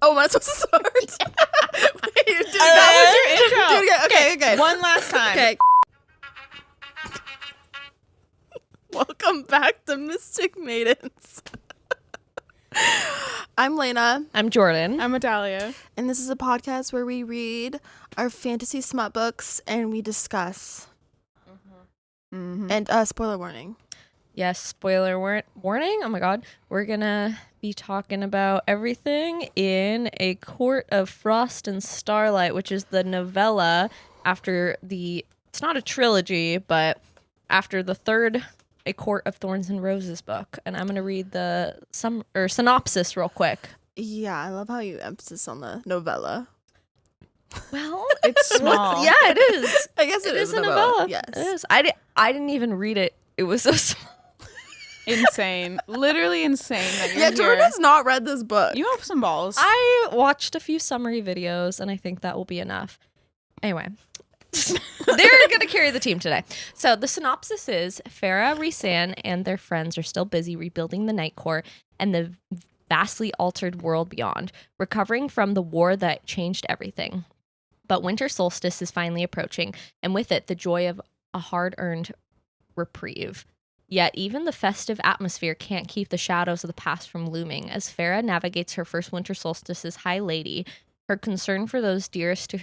Oh, am I supposed to start? Wait, That was your intro. Do it again. Okay. One last time. Okay. Welcome back to Mystic Maidens. I'm Lena, I'm Jordan. I'm Adalia. and this is a podcast where we read our fantasy smut books and we discuss. Mm-hmm. And spoiler warning. Yes, spoiler warning. Oh my god. We're gonna be talking about everything in A Court of Frost and Starlight, which is the novella after it's not a trilogy, but after the third A Court of Thorns and Roses book. And I'm gonna read the synopsis real quick. Yeah, I love how you emphasize on the novella. Well, It's small. yeah, it is. I guess It is a novella. Yes. It is. I didn't even read it. It was so small. Insane. Literally insane that you're Yeah, here. Jordan's not read this book. You have some balls. I watched a few summary videos, and I think that will be enough. Anyway, they're going to carry the team today. So the synopsis is Farah, Rhysand, and their friends are still busy rebuilding the Night Court and the vastly altered world beyond, recovering from the war that changed everything. But winter solstice is finally approaching, and with it, the joy of a hard-earned reprieve. Yet even the festive atmosphere can't keep the shadows of the past from looming. As Farah navigates her first winter solstice as High Lady, her concern for those dearest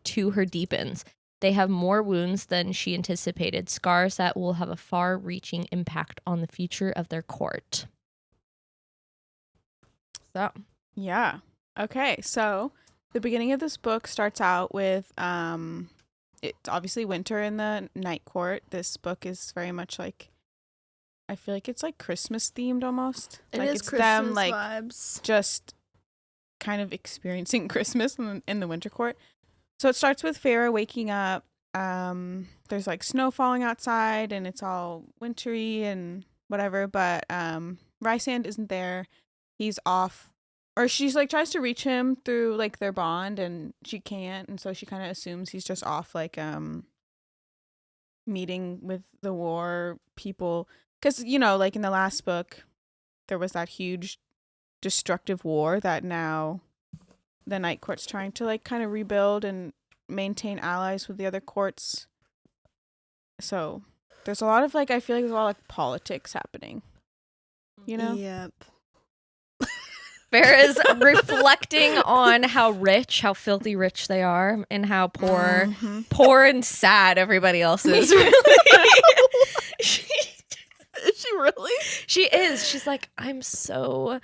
to her deepens. They have more wounds than she anticipated, scars that will have a far-reaching impact on the future of their court. So, Yeah. Okay, so the beginning of this book starts out with it's obviously winter in the Night Court. This book is very much like, I feel like it's like Christmas themed almost. It like is it's Christmas them like vibes. just kind of experiencing Christmas in the winter court. So it starts with Farah waking up. There's like snow falling outside and it's all wintry and whatever, but Rhysand isn't there. He's off, or she's like tries to reach him through like their bond and she can't, and so she kind of assumes he's just off like meeting with the war people, because like in the last book there was that huge destructive war that now the Night Court's trying to like kind of rebuild and maintain allies with the other courts. So there's a lot of like, I feel like there's a lot of like politics happening, Yep. Farah is reflecting on how filthy rich they are, and how poor and sad everybody else is. Is she really? She is. She's like, I'm so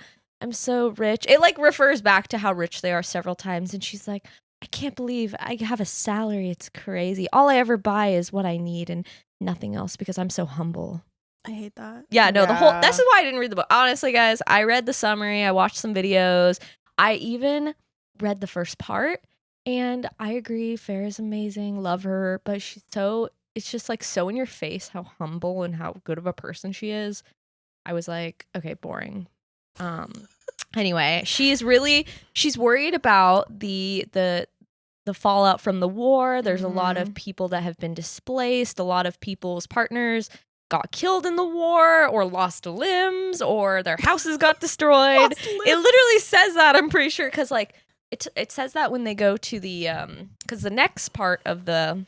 rich. It like refers back to how rich they are several times, and she's like, I can't believe I have a salary. It's crazy. All I ever buy is what I need and nothing else because I'm so humble. I hate that. Yeah, no, Yeah. this is why I didn't read the book. Honestly, guys, I read the summary, I watched some videos. I even read the first part, and I agree, Farrah's amazing, love her, but it's just like so in your face how humble and how good of a person she is. I was like, okay, boring. Anyway, she's worried about the fallout from the war. There's a lot of people that have been displaced. A lot of people's partners got killed in the war or lost limbs or their houses got destroyed. It literally says that, I'm pretty sure, because like it says that when they go to the because the next part of the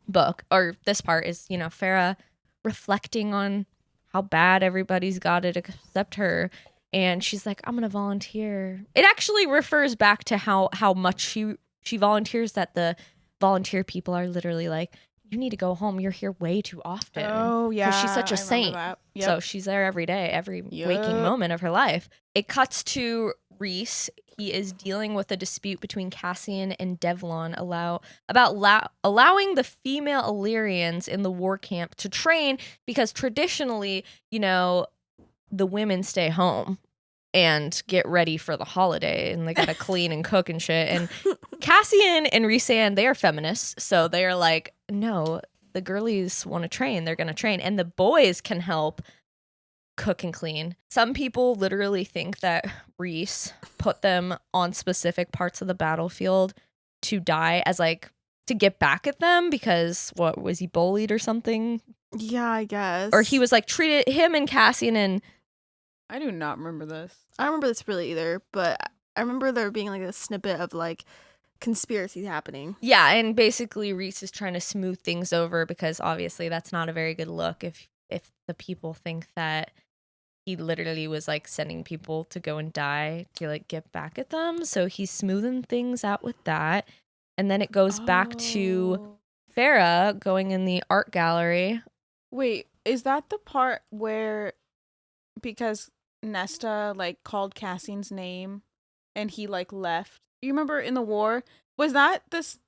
book, or this part, is Farah reflecting on how bad everybody's got it except her. And she's like, I'm gonna volunteer. It actually refers back to how much she volunteers, that the volunteer people are literally like, you need to go home. You're here way too often. Oh yeah, because she's such a I remember saint. that. Yep. So she's there every day, every waking moment of her life. It cuts to Rhys. He is dealing with a dispute between Cassian and Devlon allowing the female Illyrians in the war camp to train, because traditionally, the women stay home and get ready for the holiday, and they gotta clean and cook and shit. And Cassian and Rhysand, they are feminists, so they're like, no, the girlies want to train, they're gonna train, and the boys can help cook and clean. Some people literally think that Rhys put them on specific parts of the battlefield to die, as like to get back at them, because what was he, bullied or something? Yeah, I guess. Or he was like treated him and Cassian and I do not remember this. I don't remember this really either, but I remember there being like a snippet of like conspiracy happening. Yeah, and basically Reese is trying to smooth things over because obviously that's not a very good look if the people think that he literally was like sending people to go and die to like get back at them. So he's smoothing things out with that. And then it goes back to Farah going in the art gallery. Wait, is that the part where, because Nesta like called Cassian's name and he like left? You remember in the war? Was that this?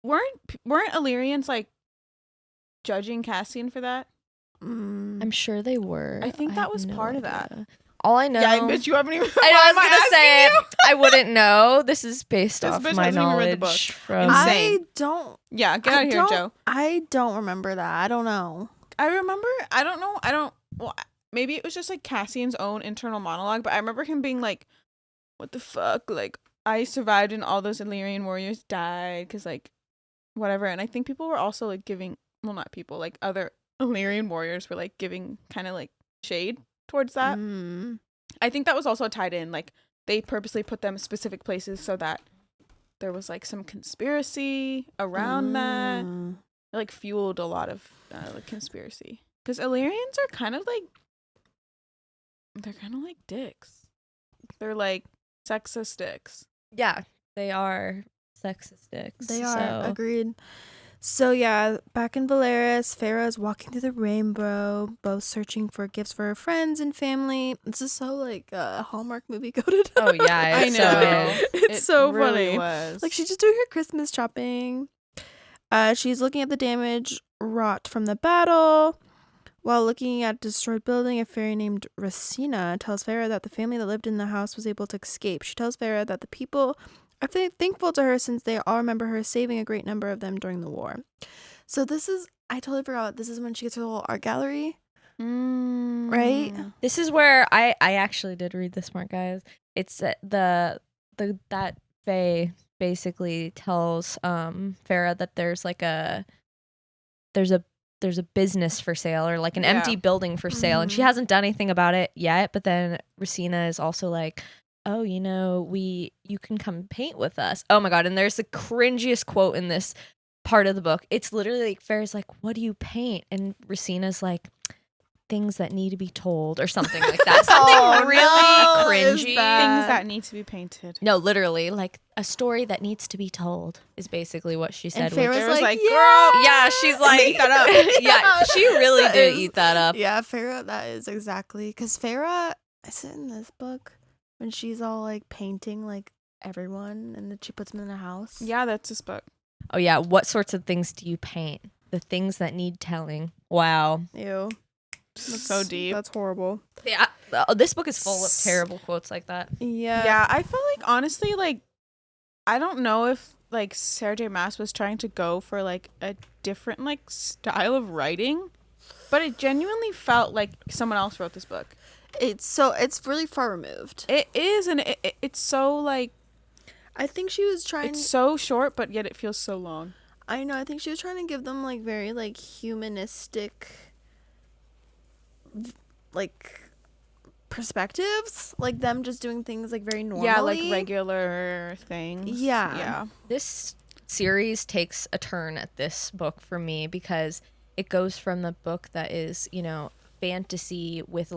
Weren't Illyrians like judging Cassian for that? I'm sure they were. I think that have was no part of idea. that. All I know. Yeah, I bet you haven't even. I was gonna say I wouldn't know. This is based This off bitch my hasn't even read the book. knowledge from. Insane. I don't. Yeah, get out of here, Joe. I don't remember that. I don't know. I remember. I don't know. I don't. Well, maybe it was just like Cassian's own internal monologue, but I remember him being like, "What the fuck? Like, I survived and all those Illyrian warriors died because like, whatever." And I think people were also like giving. Well, not people. Like other Illyrian warriors were like giving kind of like shade towards that. I think that was also tied in. Like they purposely put them in specific places so that there was like some conspiracy around that. It like fueled a lot of like conspiracy because Illyrians are kind of like dicks. They're like sexist dicks. Yeah, they are sexist dicks. They are. Agreed. So yeah, back in Valeris, Farah is walking through the rainbow, both searching for gifts for her friends and family. This is so like Hallmark movie coded. Oh yeah, I it's know. so is. It's so really funny. Was. Like she's just doing her Christmas shopping. She's looking at the damage wrought from the battle. While looking at a destroyed building, a fairy named Racina tells Farah that the family that lived in the house was able to escape. She tells Farah that the people are thankful to her since they all remember her saving a great number of them during the war. So this is, I totally forgot, this is when she gets her little art gallery, right? This is where I actually did read this part, guys. It's that Faye basically tells Farah that there's a business for sale or like an empty building for sale, and she hasn't done anything about it yet. But then Racina is also like, oh, you can come paint with us. Oh my god! And there's the cringiest quote in this part of the book. It's literally like Farah's like, what do you paint? And Racina's like, things that need to be told or something like that. Something really cringy. Things that need to be painted. No, literally, like a story that needs to be told is basically what she said. And Farah's like, girl, yeah, she's like, eat that up. yeah, she really did eat that up. Yeah, Farah, that is exactly, because Farah, is it in this book when she's all like painting like everyone and then she puts them in a house? Yeah, that's this book. Oh yeah, what sorts of things do you paint? The things that need telling. Wow. Ew. That's so deep. That's horrible. Yeah, this book is full of terrible quotes like that. Yeah, I feel like honestly, like, I don't know if like Sarah J. Maas was trying to go for like a different like style of writing, but it genuinely felt like someone else wrote this book. It's really far removed. It is, and it's so like, I think she was trying. It's so short, but yet it feels so long. I know. I think she was trying to give them like very like humanistic, like perspectives, like them just doing things like very normally. Yeah, like regular things. Yeah. This series takes a turn at this book for me because it goes from the book that is, fantasy with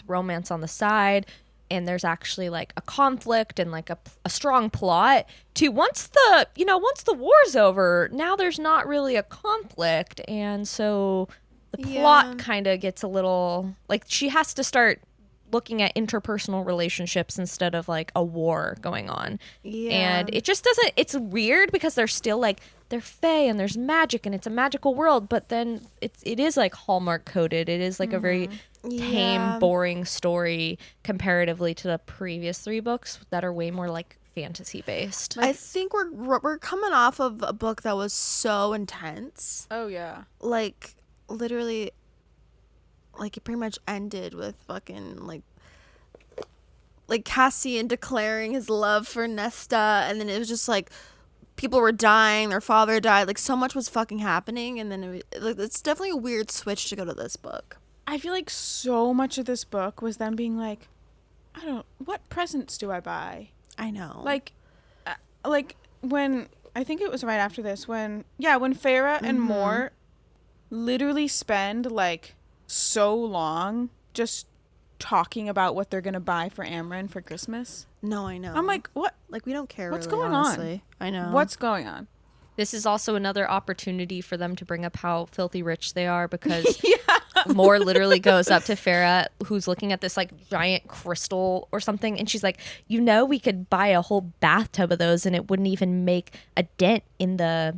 romance on the side, and there's actually like a conflict and like a strong plot, to once the war's over, now there's not really a conflict, and so the plot kind of gets a little like she has to start looking at interpersonal relationships instead of like a war going on. Yeah. And it just doesn't, it's weird because they're still like, they're fae and there's magic and it's a magical world, but then it is like Hallmark coded. It is like a very tame, boring story comparatively to the previous 3 books that are way more like fantasy based. I think we're coming off of a book that was so intense. Oh yeah. Like literally, like it pretty much ended with fucking like Cassian declaring his love for Nesta, and then it was just like people were dying, their father died, like so much was fucking happening, and then it's definitely a weird switch to go to this book. I feel like so much of this book was them being like, what presents do I buy? I know. Like when I think it was right after this when Farrah and Moore literally spend like so long just talking about what they're gonna buy for Amren for Christmas. No, I know. I'm like, what? Like, we don't care. What's really, going honestly. on? I know. What's going on? This is also another opportunity for them to bring up how filthy rich they are because Moore literally goes up to Farrah, who's looking at this like giant crystal or something, and she's like, we could buy a whole bathtub of those, and it wouldn't even make a dent in the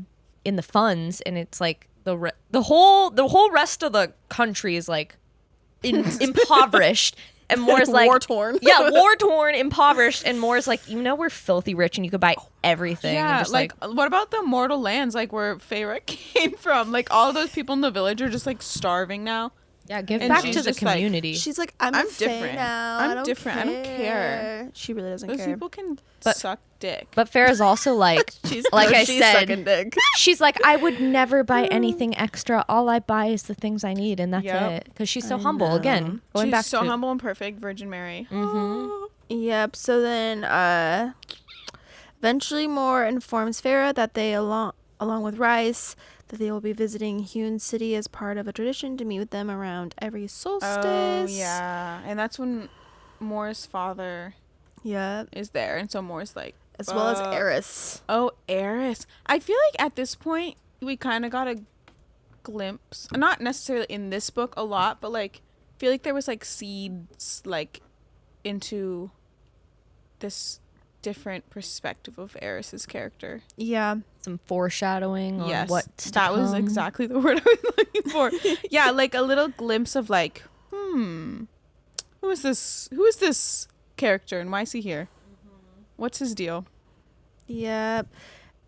funds. And it's like the whole rest of the country is like impoverished. And Moore's like war-torn. war-torn, impoverished, and Moore's like, we're filthy rich and you could buy everything. Yeah, and just like what about the mortal lands like where Farrah came from? Like all those people in the village are just like starving now. Yeah, give And back she's to the just like- community. She's like, I'm different. now. I'm different. I don't care. She really doesn't Those care. people can But- suck dick. But Farrah's also like, She's she's sucking said, dick. she's like, I would never buy anything extra. All I buy is the things I need, and that's Yep. it. Because she's so I humble. know. Again, going She's back so to humble and perfect, Virgin Mary. Yep. So then, eventually, Moore informs Farrah that they, along with Rice, that they will be visiting Hewn City as part of a tradition to meet with them around every solstice. Oh yeah, and that's when Moore's father Yep. is there, and so Moore's like, As well as Eris. oh, Eris. I feel like at this point we kind of got a glimpse, not necessarily in this book a lot, but like I feel like there was like seeds like into this different perspective of Eris's character. Yeah. some foreshadowing on Yes, what's to that was come. exactly the word I was looking for. Yeah, like a little glimpse of like, who is this character and why is he here? What's his deal? Yep.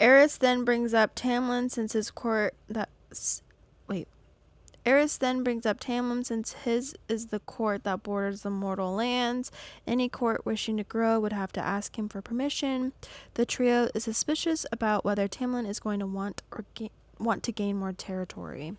Eris then brings up Tamlin since his court Eris then brings up Tamlin since his is the court that borders the mortal lands. Any court wishing to grow would have to ask him for permission. The trio is suspicious about whether Tamlin is going to want to gain more territory.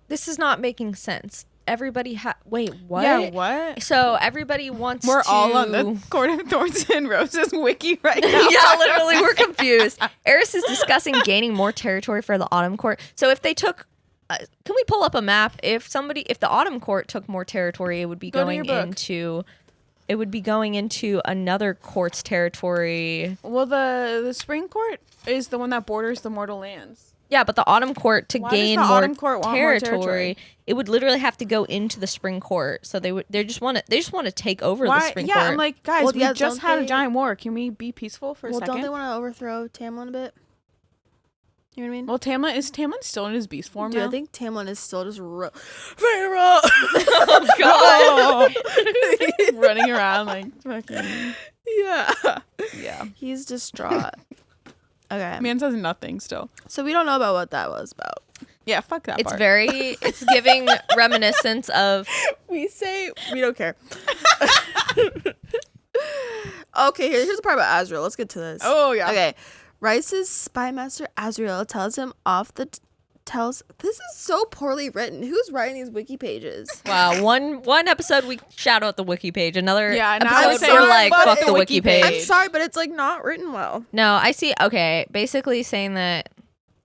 This is not making sense. Everybody wait, what? Yeah, what? So everybody wants We're to... all on the Court of Thorns and Roses wiki right now. Yeah, literally, we're confused. Eris is discussing gaining more territory for the Autumn Court. So if they took... can we pull up a map? If the Autumn Court took more territory, it would be Go to going your book. into... It would be going into another court's territory. Well, the Spring Court is the one that borders the mortal lands. Yeah, but the Autumn Court to Why does gain the more Autumn Court want more territory? it would literally have to go into the Spring Court. So they just want to take over the Why? Spring Yeah, Court. I'm like, guys, Well, we yeah, just don't had a they- giant war. Can we be peaceful for a Well, second? don't they want to overthrow Tamlin a bit? You know what I mean? Well, Tamlin still in his beast form Dude, now? I think Tamlin is still just Farrah! God. running around like fucking. Yeah. Yeah. He's distraught. Okay. Man says nothing still. So we don't know about what that was about. Yeah, fuck that It's part. it's giving reminiscence of... We say we don't care. Okay, here's the part about Azrael. Let's get to this. Oh, yeah. Okay. Rice's spy master Azrael tells him this is so poorly written. Who's writing these wiki pages? Wow, one episode we shout out the wiki page. Another Yeah, now I'm episode saying, we're like, fuck fuck the the wiki wiki page. I'm page. sorry, but it's like not written well. No, I see. Okay, basically saying that,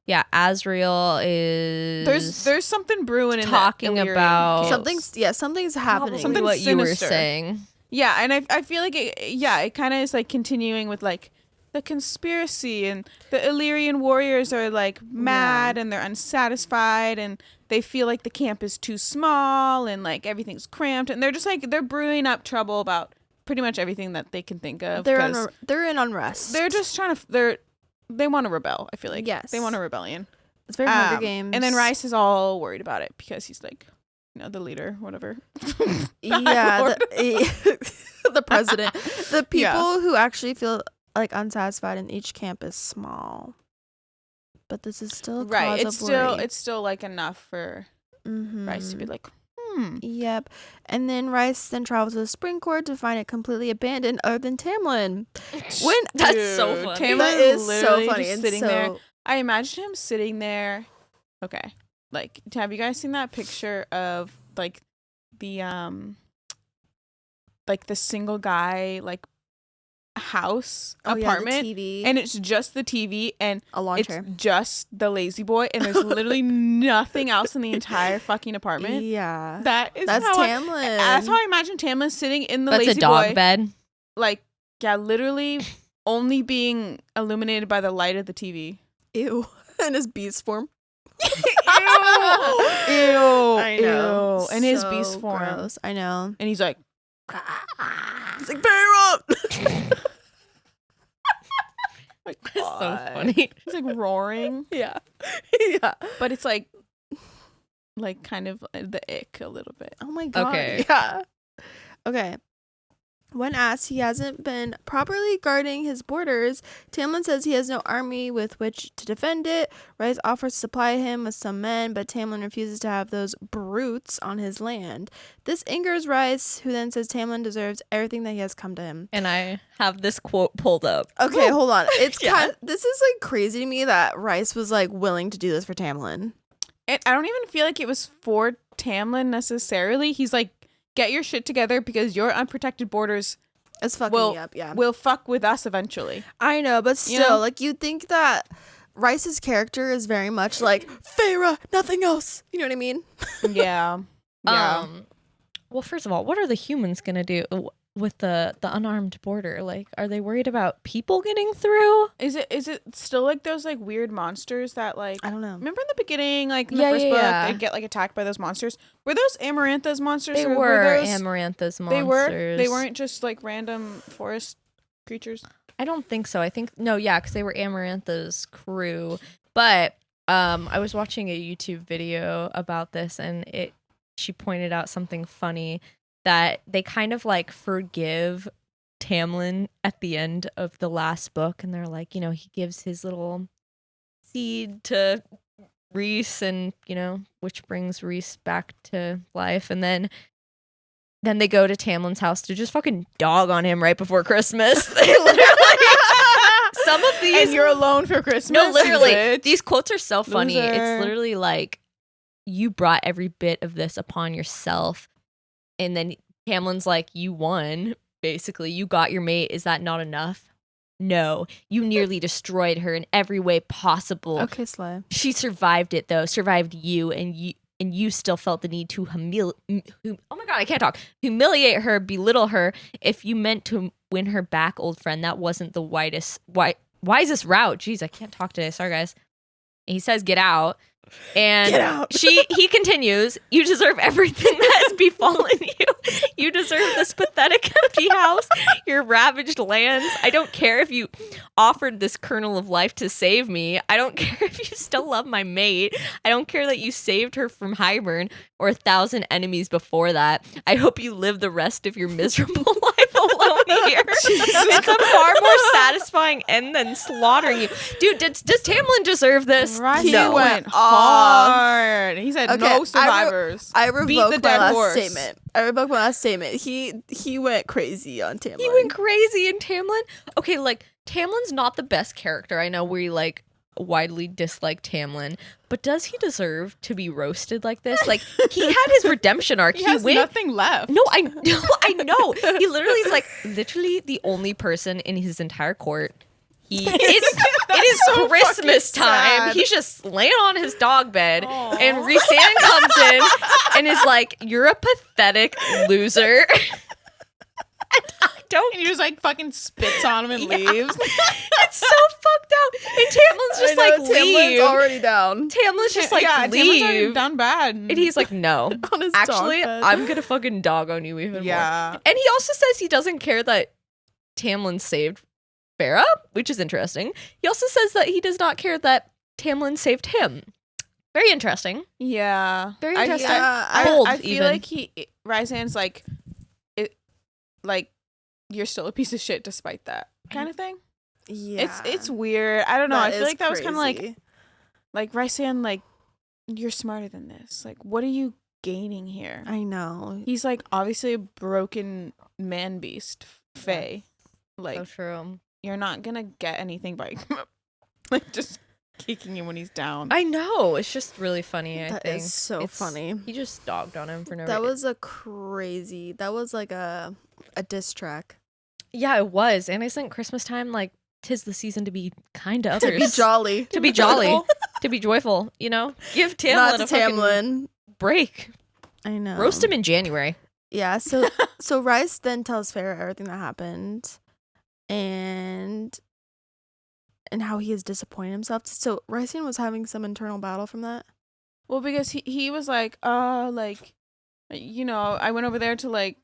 yeah, Azrael is... There's something brewing in talking the Illyrian about- chaos. Something's happening. Something what you were sinister. saying. Yeah, and I feel like it kind of is like continuing with like the conspiracy, and the Illyrian warriors are like mad and they're unsatisfied and they feel like the camp is too small and like everything's cramped, and they're just like they're brewing up trouble about pretty much everything that they can think of. They're 'cause they're in unrest. they're just trying to they want to rebel. I feel like Yes. they want a rebellion. It's very Hunger Games. And then Rice is all worried about it because he's like, the leader, whatever. Yeah, the president. The people Yeah. who actually feel like unsatisfied in each camp is small. But this is still a Right. cause It's of still worry. it's still like enough for Rice to be like, Yep. And then Rice then travels to the Spring Court to find it completely abandoned other than Tamlin. When That's so Dude, funny. Tamlin that is literally so funny. just and sitting so, there. I imagine him sitting there. Okay. Like, have you guys seen that picture of like the single guy like house Oh, yeah, the apartment, TV. and it's just the TV and A lawn it's chair. just the lazy boy, and there's literally nothing else in the entire fucking apartment. Yeah. That's Tamlin. That's how I imagine Tamlin sitting in the That's lazy a dog boy, bed. like literally only being illuminated by the light of the TV. Ew. In his beast form. Ew. I know. Ew. And his So beast form. gross. I know. And he's like, He's like, Vera! like It's so funny. He's like roaring. Yeah. Yeah. But it's like kind of the ick a little bit. Oh my god. Okay. Yeah. Okay. When asked he hasn't been properly guarding his borders, Tamlin says he has no army with which to defend it. Rice offers to supply him with some men, but Tamlin refuses to have those brutes on his land. This angers Rice, who then says Tamlin deserves everything that he has come to him. And I have this quote pulled up. Okay, hold on. It's Yeah. this is like crazy to me that Rice was like willing to do this for Tamlin. And I don't even feel like it was for Tamlin necessarily. He's like, get your shit together because your unprotected borders It's fucking me up, yeah. will fuck with us eventually. I know, but still, You know? like, you'd think that Rice's character is very much like, Feyre, nothing else. You know what I mean? Yeah. Yeah. Well, first of all, what are the humans gonna do with the unarmed border? Like, are they worried about people getting through? Is it still like those like weird monsters that like I don't know. remember in the beginning, like in Yeah, the first book, yeah. they'd get like attacked by those monsters? Were those Amarantha's monsters? They or were those, Amarantha's monsters. They weren't just like random forest creatures. I don't think so. I think no, yeah, because they were Amarantha's crew. But I was watching a YouTube video about this, and she pointed out something funny that they kind of like forgive Tamlin at the end of the last book, and they're like, he gives his little seed to Rhys, and which brings Rhys back to life, and then they go to Tamlin's house to just fucking dog on him right before Christmas. They literally, some of these, And you're alone for Christmas. no, literally, bitch. these quotes are so funny. Loser. It's literally like, you brought every bit of this upon yourself. And then Tamlin's like, you won, basically. You got your mate. Is that not enough? No. You nearly destroyed her in every way possible. Okay, Slay. She survived it, though. Survived you, and you still felt the need to oh my god, I can't talk. Humiliate her, belittle her. If you meant to win her back, old friend, that wasn't the wisest route. Jeez, I can't talk today. Sorry, guys. He says, get out. And Get out. he continues, you deserve everything that has befallen you. You deserve this pathetic empty house, your ravaged lands. I don't care if you offered this kernel of life to save me. I don't care if you still love my mate. I don't care that you saved her from Hybern or 1,000 enemies before that. I hope you live the rest of your miserable life alone here. It's a far more satisfying end than slaughtering you. Dude, does Tamlin deserve this? He No. went hard. He said Okay, no survivors. I Beat revoked the my dead last horse. statement. He went crazy on Tamlin. He went crazy in Tamlin. Okay, like, Tamlin's not the best character. I know we like widely dislike Tamlin, but does he deserve to be roasted like this? Like, he had his redemption arc. He has went. nothing left. No, I know. He literally is like literally the only person in his entire court. It is so Christmas fucking time. sad. He's just laying on his dog bed, Aw. and Rhysand comes in and is like, "You're a pathetic loser." And he just like fucking spits on him and leaves. It's so fucked out. And Tamlin's just like, Tamlin's leave. already down. Tamlin's just like, yeah, Tamlin's already leave. done bad. And he's like, no. On his Actually, dog bed. I'm gonna fucking dog on you even more. yeah. And he also says he doesn't care that Tamlin saved Farah, which is interesting. He also says that he does not care that Tamlin saved him. Very interesting. Yeah. Very I- interesting. I, Bold, I feel even. like Rysand's like, you're still a piece of shit despite that kind of thing. Yeah. It's weird. I don't know. I feel is like that was kind of crazy. like Rysand, like, you're smarter than this. Like, what are you gaining here? I know. He's like obviously a broken man beast, Fae. Like, So true. you're not gonna get anything by like just kicking him when he's down. I know. It's just really funny, I That think. is so funny. He just dogged on him for no That reason. was a crazy. That was like a diss track. Yeah, it was. And isn't Christmas time like 'tis the season to be kind to others? To be jolly. To be jolly. To be joyful, you know? Give Tamlin Not to a fucking Tamlin. break. I know. Roast him in January. Yeah, so Rice then tells Farrah everything that happened and how he is disappointed in himself. So Ricin was having some internal battle from that. Well, because he was like, like, you know, I went over there to like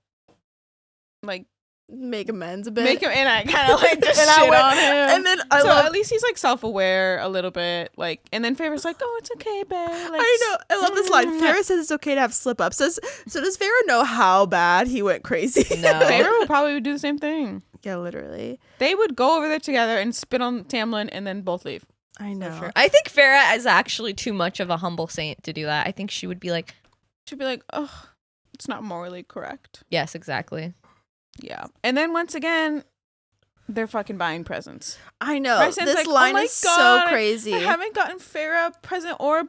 Make amends a bit. make him, and I kind of like just And I shit went- on him. And then so at least he's like self-aware a little bit, like, and then Favor's like, oh, it's okay, babe. Like, I know. I love this line. Farrah says it's okay to have slip-ups. So does Farrah know how bad he went crazy? No. Favor would probably do the same thing. Yeah, literally. They would go over there together and spit on Tamlin and then both leave. I know. Sure. I think Farrah is actually too much of a humble saint to do that. I think she would be like, She'd be like, oh, it's not morally correct. yes, exactly. Yeah. And then once again, they're fucking buying presents. I know. Ricin's This like, oh line my is God, so crazy. I haven't gotten Farrah a present or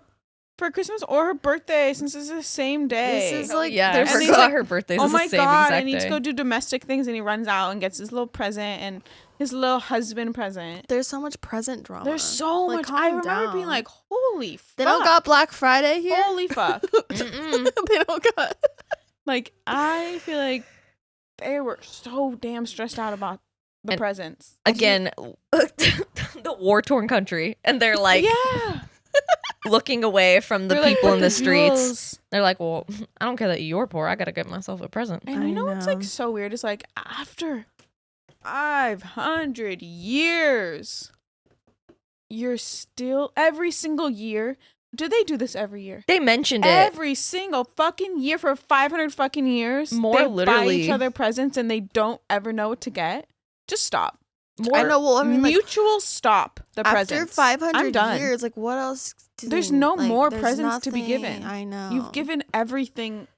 for Christmas or her birthday since it's the same day. This is like yeah, I there's and he's forgot like, her birthday's oh the my same God, exact I need day. to go do domestic things, and he runs out and gets his little present and his little husband present. there's so much present drama. There's so Like, much. calm I remember down. being like, holy fuck. They don't got Black Friday here. Holy fuck. Mm-mm. They don't got. Like, I feel like they were so damn stressed out about the And presents. Again, the war-torn country. And they're like yeah. looking away from the They're like, people "But in the the streets. jewels." They're like, well, I don't care that you're poor. I got to get myself a present. And I I know it's know. like so weird. It's like after 500 years, you're still every single year. Do they do this every year? They mentioned it. Every single fucking year for 500 fucking years. More they literally. buy each other presents and they don't ever know what to get. Just stop. More, I know. Well, I mean, like, Mutual stop the after presents. 500 I'm done. years, like, what else? There's no more there's presents to be nothing. given. I know. You've given everything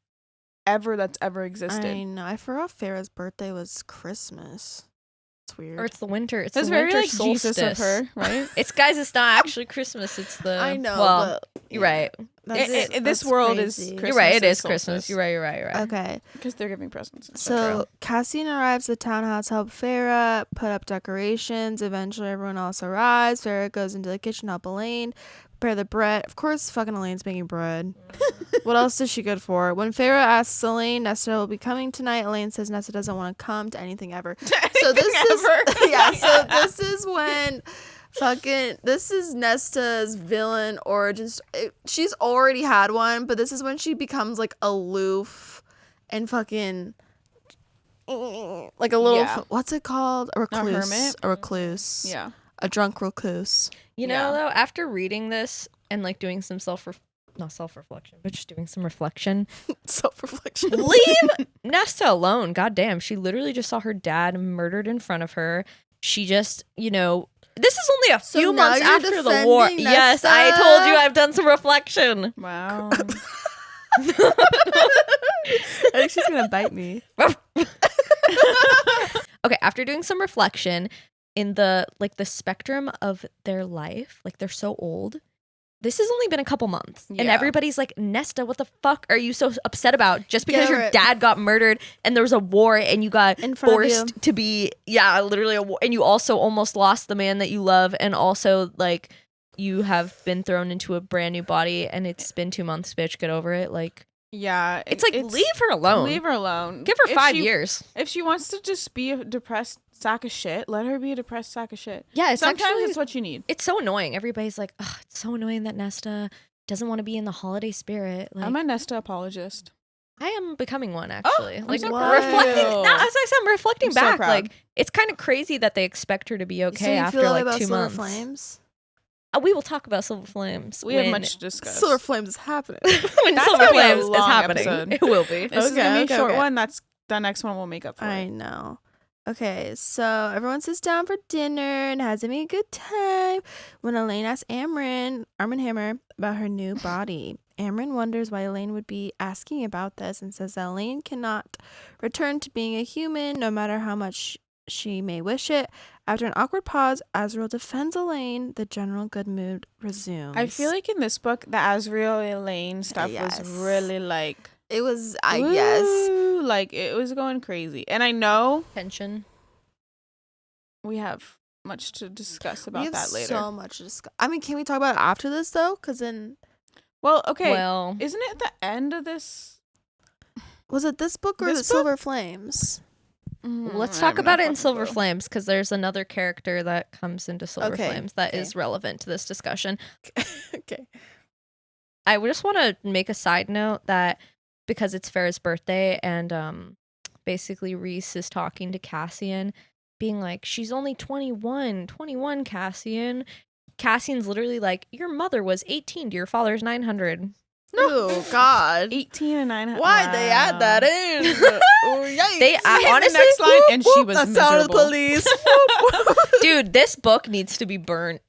ever that's ever I existed. know. I forgot Farrah's birthday was Christmas. It's weird. Or it's the winter. It's That's the very winter like solstice. Jesus of her, right? It's, guys, it's not actually Christmas. It's the... I know. Well, but you're right. That's This that's world is crazy. Christmas You're right. It is is Christmas. solstice. You're right. Okay. Because they're giving presents. and stuff. So Cassian arrives at the townhouse to help Farrah put up decorations. Eventually, everyone else arrives. Farrah goes into the kitchen to help Elaine prepare the bread. Of course, fucking Elaine's making bread. What else is she good for? When Farrah asks Elaine, Nesta will be coming tonight. Elaine says Nesta doesn't want to come to anything ever. So this is yeah. So this is when this is Nesta's villain origin. She's already had one, but this is when she becomes like aloof and fucking like a little Yeah. what's it called? A recluse. hermit? A recluse. Yeah. A drunk recluse. You know, Yeah. though, after reading this and like doing some not self-reflection, but just doing some reflection, Self-reflection. leave Nesta alone. Goddamn, she literally just saw her dad murdered in front of her. She just, you know, this is only a So few now months you're after the war. defending Yes, I Nesta? told you I've done some reflection. Wow. I think she's gonna bite me. Okay, after doing some reflection in the spectrum of their life, like they're so old. This has only been a couple months. And Yeah. everybody's like, Nesta, what the fuck are you so upset about? Just because Get your it. dad got murdered and there was a war and you got In front of you. forced to be, literally a war. And you also almost lost the man that you love. And also, like, you have been thrown into a brand new body and it's been 2 months, bitch. Get over it. Like, Yeah. it's like, leave her alone. Leave her alone. Give her If 5 she- years. If she wants to just be a depressed sack of shit, let her be a depressed sack of shit. Yeah, it's Sometimes actually, it's what you need. it's so annoying. Everybody's like, ugh, it's so annoying that Nesta doesn't want to be in the holiday spirit. Like, I'm a Nesta apologist. I am becoming one actually. I'm Like so proud of reflecting. you. Now, as I said, I'm reflecting I'm so back. proud. Like it's kind of crazy that they expect her to be So okay you after feel like about 2 Silver months. Flames? We will talk about Silver Flames. We when, have much to discuss. Silver Flames is happening. when That's Silver gonna be a Flames is long happening. episode. It will be. This is gonna be Okay, a short okay. one. That's the next one. We'll make up for I it. know. Okay, so everyone sits down for dinner and has a good time when Elaine asks Arm & Hammer, about her new body. Amryn wonders why Elaine would be asking about this and says that Elaine cannot return to being a human no matter how much she may wish it. After an awkward pause, Azriel defends Elaine. The general good mood resumes. I feel like in this book, the Azriel Elaine stuff Yes. was really like, it was, I guess. woo, like it was going crazy. And I know Tension. we have much to discuss We about have that later. so much to discuss. I mean, can we talk about it after this though? Because then Well, okay. Well, Isn't it the end of this? was it this book or This the book? Silver Flames? let's I talk have no about it in fucking Silver clue. Flames because there's another character that comes into Silver Okay, Flames that okay. is relevant to this discussion. Okay. I would just want to make a side note that because it's Farrah's birthday and basically Reese is talking to Cassian, being like, she's only 21, Cassian. Cassian's literally like, your mother was 18 to your father's 900. Oh God. 18 and 9. Why'd they add that in? Oh, yikes. They honestly, the next line, and she was That's out of the miserable. police. dude, this book needs to be burnt.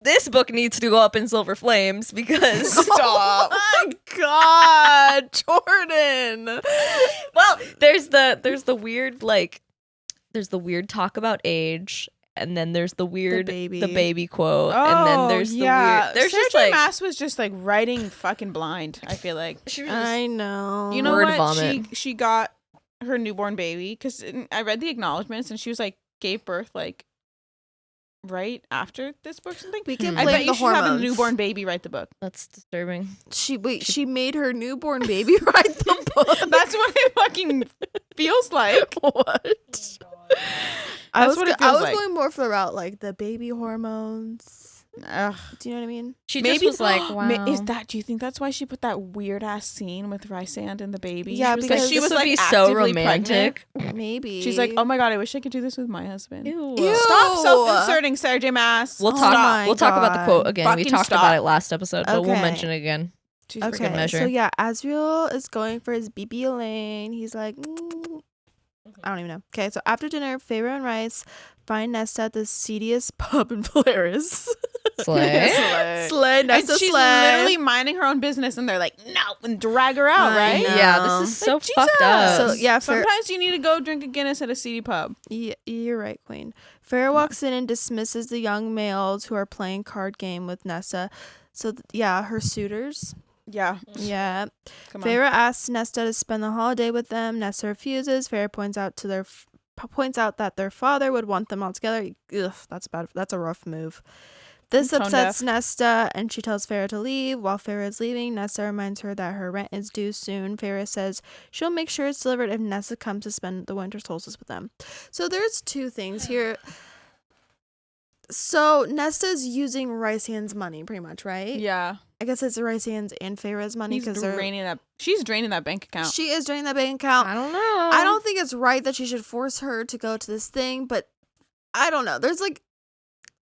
This book needs to go up in Silver Flames because Stop. Oh my God, Jordan. well, there's the weird there's the weird talk about age, and then there's the weird baby. the baby quote, and then there's the weird. There's Sarah just J. like Maas was just like writing fucking blind. I feel like she was just, I know. you know Word what vomit. she got her newborn baby because I read the acknowledgments and she was like gave birth like right after this book or something. We can I blame bet you the should have a hormones. newborn baby write the book. that's disturbing. She made her newborn baby write the book. That's what it fucking feels like. What? I That's was what it I feels was like. going more for the route like the baby hormones. Ugh. Do you know what I mean? She Maybe just was like, wow. do you think that's why she put that weird ass scene with Rysand and the baby? Yeah, She was because like, she this was would like be so actively romantic. Maybe. She's like, oh my God, I wish I could do this with my husband. Ew. Ew. Stop self-inserting, Sarah J. Maas. We'll Oh talk. my We'll talk about the God. quote again. We Fucking talked stop. about it last episode, but we'll Okay. mention it again. She's good Okay, measure. so yeah, Asriel is going for his BB Elaine. He's like, I don't even know. Okay, so after dinner, Feyre and Rice find Nesta at the seediest pub in Polaris. Slay. Slay, And Nesta she's slay. literally minding her own business, and they're like, no, and drag her out, I right? know. Yeah, this is so Like, fucked up. So yeah, Feyre, Sometimes you need to go drink a Guinness at a seedy pub. you're right, Queen. Feyre walks in and dismisses the young males who are playing card game with Nesta. So yeah, her suitors. Yeah, Yeah. come on. Feyre asks Nesta to spend the holiday with them. Nesta refuses. Feyre points out that their father would want them all together. Ugh, that's bad. That's a rough move. This Tone upsets deaf. Nesta, and she tells Feyre to leave. While Feyre is leaving, Nesta reminds her that her rent is due soon. Feyre says she'll make sure it's delivered if Nesta comes to spend the winter solstice with them. So there's two things here. So Nesta's using Rysand's money, pretty much, right? Yeah, I guess it's Rysand's and Feyre's money because she's draining that bank account. she is draining that bank account. I don't know. I don't think it's right that she should force her to go to this thing, but I don't know. There's like,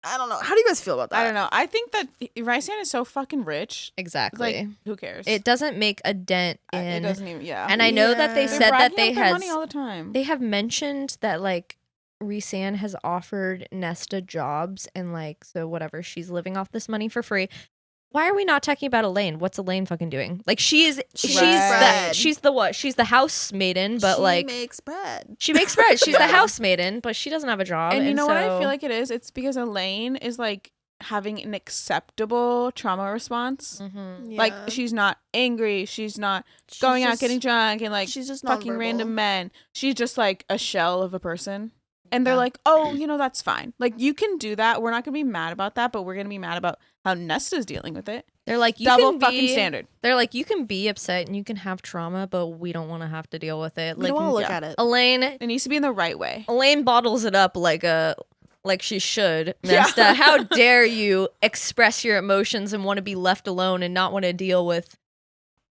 I don't know. How do you guys feel about that? I don't know. I think that Rysand is so fucking rich. exactly. Like, who cares? It doesn't make a dent It in. doesn't even. Yeah, And I know that they Yeah. They're said that bragging they about their has money all the time. they have mentioned that like Rhysand has offered Nesta jobs and like so whatever she's living off this money for free. Why are we not talking about Elaine? What's Elaine fucking doing? Like she's bread. she's the what? She's the house maiden, but she like makes bread. she makes bread. She's the Yeah. house maiden, but she doesn't have a job. And you know what I so- feel like it is? It's because Elaine is like having an acceptable trauma response. Mhm. Like she's not angry. She's not going out getting drunk and like she's just fucking nonverbal. random men. She's just like a shell of a person. And they're Yeah. like, oh, that's fine. Like you can do that. We're not gonna be mad about that, but we're gonna be mad about how Nesta's dealing with it. They're like you Double can fucking be, standard. They're like you can be upset and you can have trauma, but we don't want to have to deal with it. We Like don't want to look yeah. at it. Elaine It needs to be in the right way. Elaine bottles it up like she should. Yeah. Nesta, how dare you express your emotions and want to be left alone and not want to deal with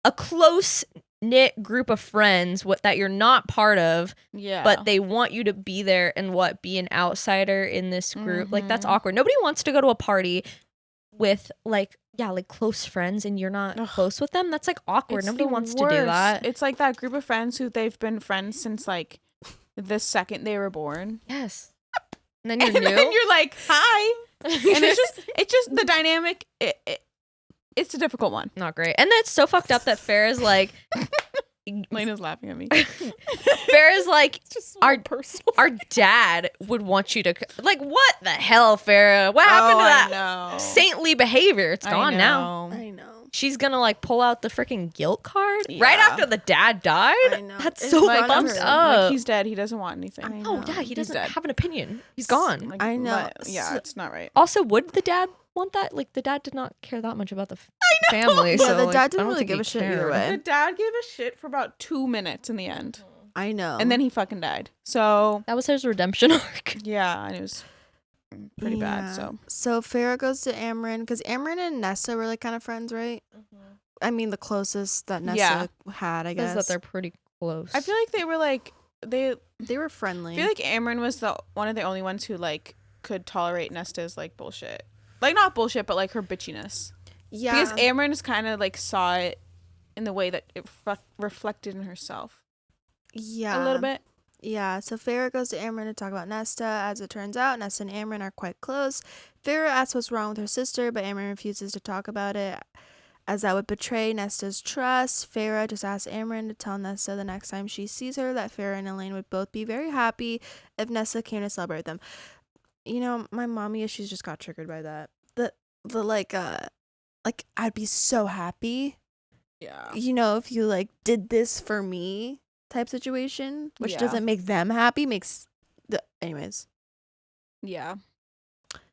a close knit group of friends that you're not part of, Yeah. but they want you to be there and be an outsider in this group. Like that's Mhm. awkward. Nobody wants to go to a party with like close friends and you're not Ugh. close with them. That's like awkward. It's Nobody the wants to do worst. that. It's like that group of friends who they've been friends since like the second they were born. Yes. And then you're And new. then you're like, hi. And it's just the dynamic. It's a difficult one. not great. And that's so fucked up that Farrah's like Lena's laughing at me. Farrah's like our dad would want you to like what the hell, Farrah? What happened to that No. saintly behavior? It's gone now. I know. she's gonna like pull out the freaking guilt card Yeah. right after the dad died. I know. That's It's so right fucked after. up. Like, he's dead. He doesn't want anything. I Oh know. yeah, he He's doesn't dead. have an opinion. He's gone. Like, I know. yeah, it's not right. Also, would the dad want that? Like, the dad did not care that much about the family. Yeah, so the like, dad I didn't don't really think give he a shit either cared. way. The dad gave a shit for about 2 minutes in the end, I know. and then he fucking died. So That was his redemption arc. yeah, and it was pretty bad. Yeah. So Farrah goes to Amryn because Amryn and Nesta were like kind of friends, right? I mean, the closest that Nesta Yeah. had, I Says guess. that they're pretty close. I feel like they were like they. They were friendly. I feel like Amryn was one of the only ones who like could tolerate Nesta's like bullshit, like not bullshit, but like her bitchiness. yeah. Because Amryn just kind of like saw it in the way that it reflected in herself yeah. a little bit. Yeah, so Farrah goes to Amryn to talk about Nesta. As it turns out, Nesta and Amryn are quite close. Farrah asks what's wrong with her sister, but Amryn refuses to talk about it, as that would betray Nesta's trust. Farrah just asks Amryn to tell Nesta the next time she sees her that Farrah and Elaine would both be very happy if Nesta came to celebrate them. You know, my mommy issues just got triggered by that. The like I'd be so happy, Yeah. you know, if you like did this for me type situation, which Yeah. doesn't make them happy, makes anyways. Yeah.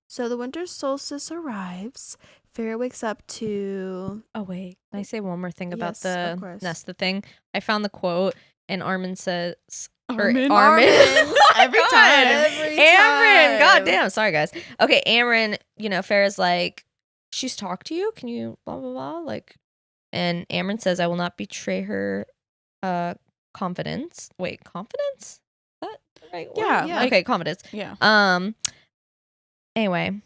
So the winter solstice arrives. Farrah wakes up to Oh wait, can I say one more thing about Yes, of the course. Nesta thing? I found the quote, and Armin says, Armin. Armin. Every God. time. Every Amryn, time. god damn, sorry guys. Okay, Amryn, you know, Farrah's like, she's talked to you? Can you blah blah blah? Like, and Amryn says, I will not betray her confidence. Wait, confidence? Is that the right word? Yeah, Yeah. Okay, confidence. Yeah. Anyway,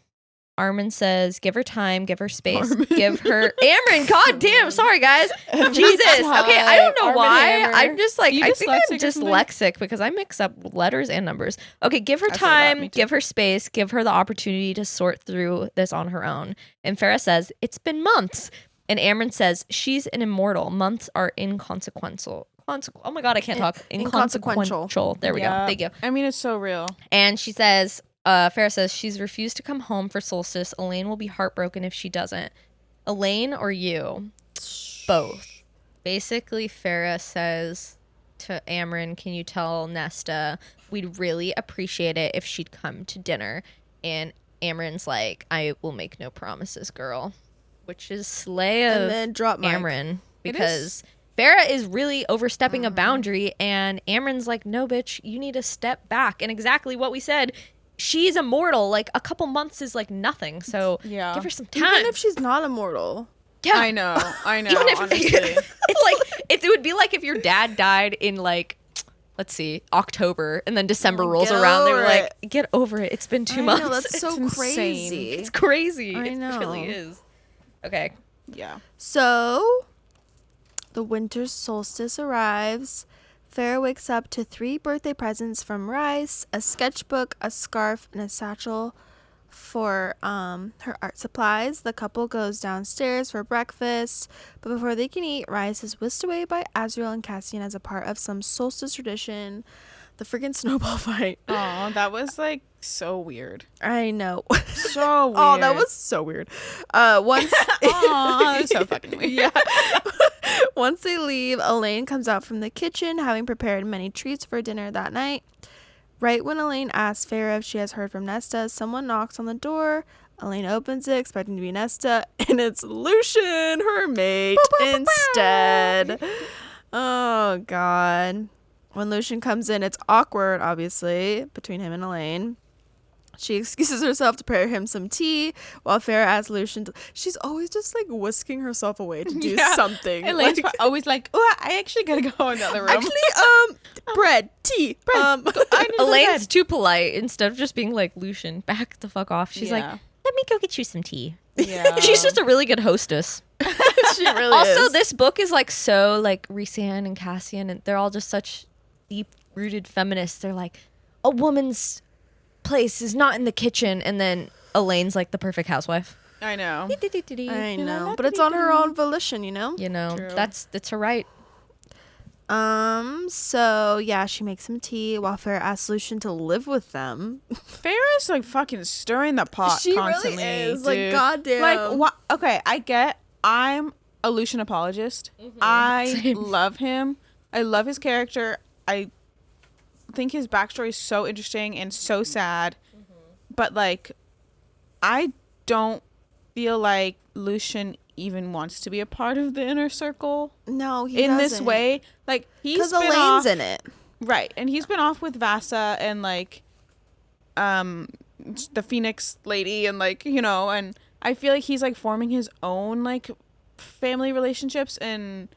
Armin says, give her time, give her space, Armin. give her Amryn. God damn, sorry guys. Jesus. Okay, I don't know Armin why. Hammer. I'm just like, You I think I'm dyslexic or something? dyslexic because I mix up letters and numbers. Okay, give her I feel that, time, me too. give her space, give her the opportunity to sort through this on her own. And Farrah says, it's been months. And Amryn says, she's an immortal. Months are inconsequential. Oh my God, I can't talk. Inconsequential. There we go. Yeah. Thank you. I mean, it's so real. And she says, Farrah says, she's refused to come home for solstice. Elaine will be heartbroken if she doesn't. Elaine or you? Both. Basically, Farrah says to Amryn, can you tell Nesta we'd really appreciate it if she'd come to dinner? And Amryn's like, I will make no promises, girl. Which is slay of and then drop mic. Amryn. Because Farrah is really overstepping a boundary, and Amryn's like, no, bitch, you need to step back. And exactly what we said, she's immortal. Like, a couple months is like nothing. So Yeah. give her some time. Even if she's not immortal. yeah. I know. Even if honestly. it's like, it would be like if your dad died in like, let's see, October, and then December rolls Get around. They were over like, get over it. It's been 2 I months. know, that's so insane. crazy. It's crazy. I It really know. is. Okay. Yeah. So, the winter solstice arrives. Farrah wakes up to 3 birthday presents from Rice, a sketchbook, a scarf, and a satchel for her art supplies. The couple goes downstairs for breakfast, but before they can eat, Rice is whisked away by Azriel and Cassian as a part of some solstice tradition, the freaking snowball fight. Oh, that was like so weird. I know. So weird. Oh, that was so weird. Once Aw, that was so fucking weird. Yeah. Once they leave, Elaine comes out from the kitchen, having prepared many treats for dinner that night. Right when Elaine asks Farrah if she has heard from Nesta, someone knocks on the door. Elaine opens it, expecting to be Nesta, and it's Lucian, her mate, instead. Oh, God. When Lucian comes in, it's awkward, obviously, between him and Elaine. She excuses herself to prepare him some tea, while Farrah asks Lucian to... She's always just, like, whisking herself away to do Yeah. something. Elaine's Like, always like, oh, I actually gotta go in the other room. actually, bread, tea. I need to go to Elaine's bed. too polite. Instead of just being like, Lucian, back the fuck off. She's like, Yeah. let me go get you some tea. Yeah. She's just a really good hostess. She really Also, is. this book is like so like Rhysand and Cassian, and they're all just such deep-rooted feminists. They're like, a woman's place is not in the kitchen, and then Elaine's like the perfect housewife. I know. I know, but it's on her own volition, you know? You know, True. that's her right. So, yeah, she makes some tea while Farrah asks Lucian to live with them. Farrah's like fucking stirring the pot She really constantly. is, like, dude. goddamn. Like, what? Okay, I get. I'm a Lucian apologist. I Same. love him. I love his character. I think his backstory is so interesting and so sad. But like, I don't feel like Lucian even wants to be a part of the inner circle No, he in this doesn't. way. Like, he's Because been Elaine's off, in it. right? And he's been off with Vasa and like, the Phoenix lady, and like, you know, and I feel like he's like forming his own like family relationships, and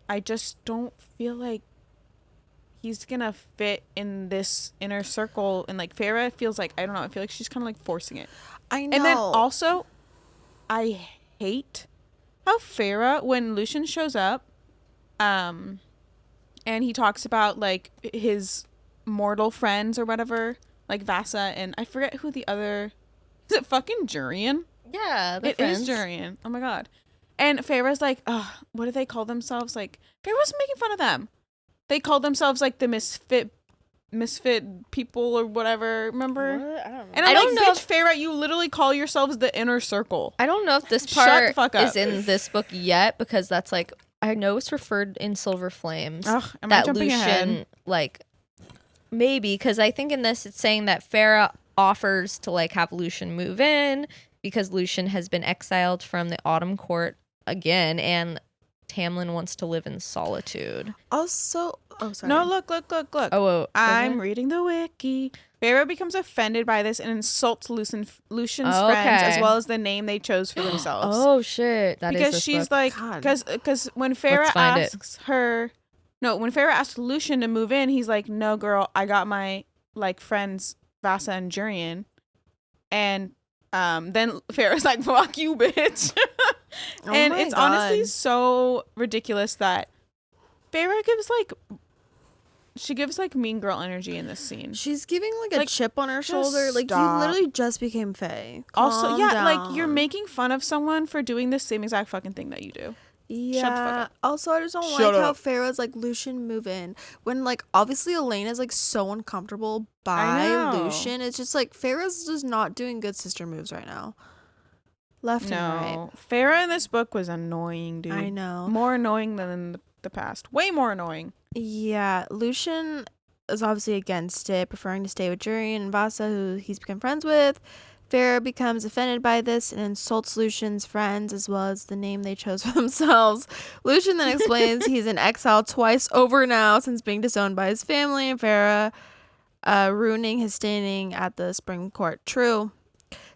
I just don't feel like he's gonna fit in this inner circle. And like, Farrah feels like, I don't know, I feel like she's kind of like forcing it. I know. And then also, I hate how Farrah, when Lucian shows up, and he talks about like his mortal friends or whatever, like Vasa, and I forget who the other, is it fucking Jurian? Yeah, It is Jurian. Oh my god. And Farrah's like, what do they call themselves? Like, Farrah's making fun of them. They call themselves like the misfit people or whatever. Remember? What? I don't know. And I'm I don't like, know bitch, Farrah, you literally call yourselves the inner circle. I don't know if this Shut the part fuck up. is in this book yet, because that's like, I know it's referred in Silver Flames. Ugh, am I that jumping Lucian, ahead? like, maybe, because I think in this it's saying that Farrah offers to like have Lucian move in because Lucian has been exiled from the Autumn Court again, and Tamlin wants to live in solitude. Also, sorry. No, look. Oh, I'm reading the wiki. Farrah becomes offended by this and insults Lucian's Oh, friends, okay. as well as the name they chose for themselves. Oh shit! That is because this she's book. like, God. because when Farrah find it. asks her, no, when Farrah asks Lucian to move in, he's like, no, girl, I got my like friends Vasa and Jurian, and then Farrah's like, fuck you, bitch. And my it's God. honestly so ridiculous that Farrah gives like mean girl energy in this scene. She's giving like a Like, chip on her just shoulder. Like, you stop. literally just became Faye. Also, Calm yeah, like, you're down. making fun of someone for doing the same exact fucking thing that you do. Yeah. up. Also, I just don't Shut like how up. Farrah's like, Lucian, move in. When like obviously Elaine is like so uncomfortable I by know. Lucian. It's just like Farrah's just not doing good sister moves right now. Left and No, Farrah in this book was annoying, dude. right. I know. More annoying than in the past. Way more annoying. Yeah, Lucian is obviously against it, preferring to stay with Jurian and Vasa, who he's become friends with. Farrah becomes offended by this and insults Lucian's friends as well as the name they chose for themselves. Lucian then explains he's in exile twice over now since being disowned by his family, and Farrah ruining his standing at the Spring Court. True.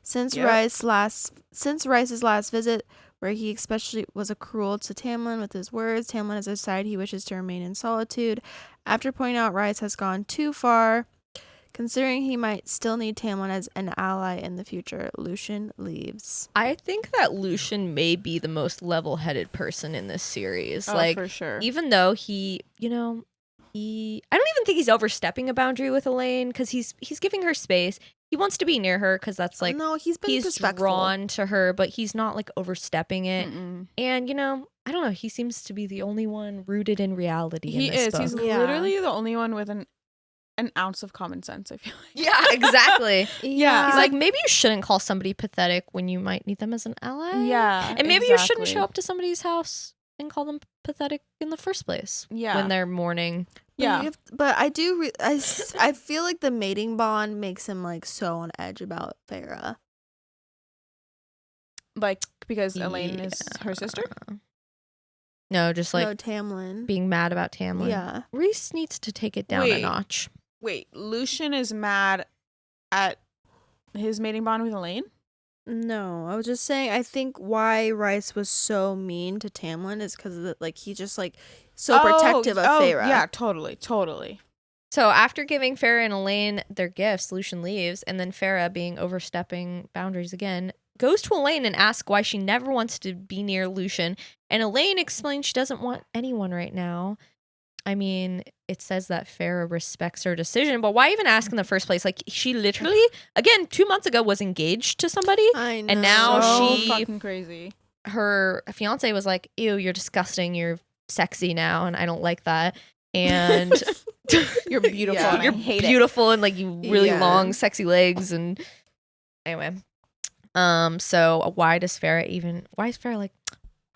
Since Yep. Rice's last visit, where he especially was cruel to Tamlin with his words, Tamlin has decided he wishes to remain in solitude. After pointing out Rice has gone too far, considering he might still need Tamlin as an ally in the future, Lucian leaves. I think that Lucian may be the most level-headed person in this series. Oh, like, for sure. even though he, I don't even think he's overstepping a boundary with Elaine, because he's giving her space. He wants to be near her because that's like, No, he's been he's respectful. drawn to her, but he's not like overstepping it. Mm-mm. And I don't know, he seems to be the only one rooted in reality. He in this is. book. He's Yeah. literally the only one with an ounce of common sense, I feel like. Yeah, exactly. Yeah. He's like, maybe you shouldn't call somebody pathetic when you might need them as an ally. Yeah. And maybe you shouldn't exactly. show up to somebody's house and call them pathetic in the first place. Yeah. When they're mourning. Yeah. But I do. I feel like the mating bond makes him like so on edge about Farrah. Like, because Elaine is her sister? No, just like No, Tamlin. being mad about Tamlin. Yeah. Reese needs to take it down a Wait. notch. Wait, Lucian is mad at his mating bond with Elaine? No, I was just saying. I think why Rice was so mean to Tamlin is because like he's just like so protective of Farrah. Yeah, totally. So after giving Farrah and Elaine their gifts, Lucian leaves, and then Farrah, being overstepping boundaries again, goes to Elaine and asks why she never wants to be near Lucian. And Elaine explains she doesn't want anyone right now. I mean, it says that Farrah respects her decision, but why even ask in the first place? Like, she literally, again, 2 months ago was engaged to somebody. I know. And now So she- fucking crazy. Her fiance was like, ew, you're disgusting. You're sexy now, and I don't like that. And You're beautiful. Yeah. And you're I hate beautiful and like you really Yeah. long, sexy legs. And anyway, so why is Farrah like,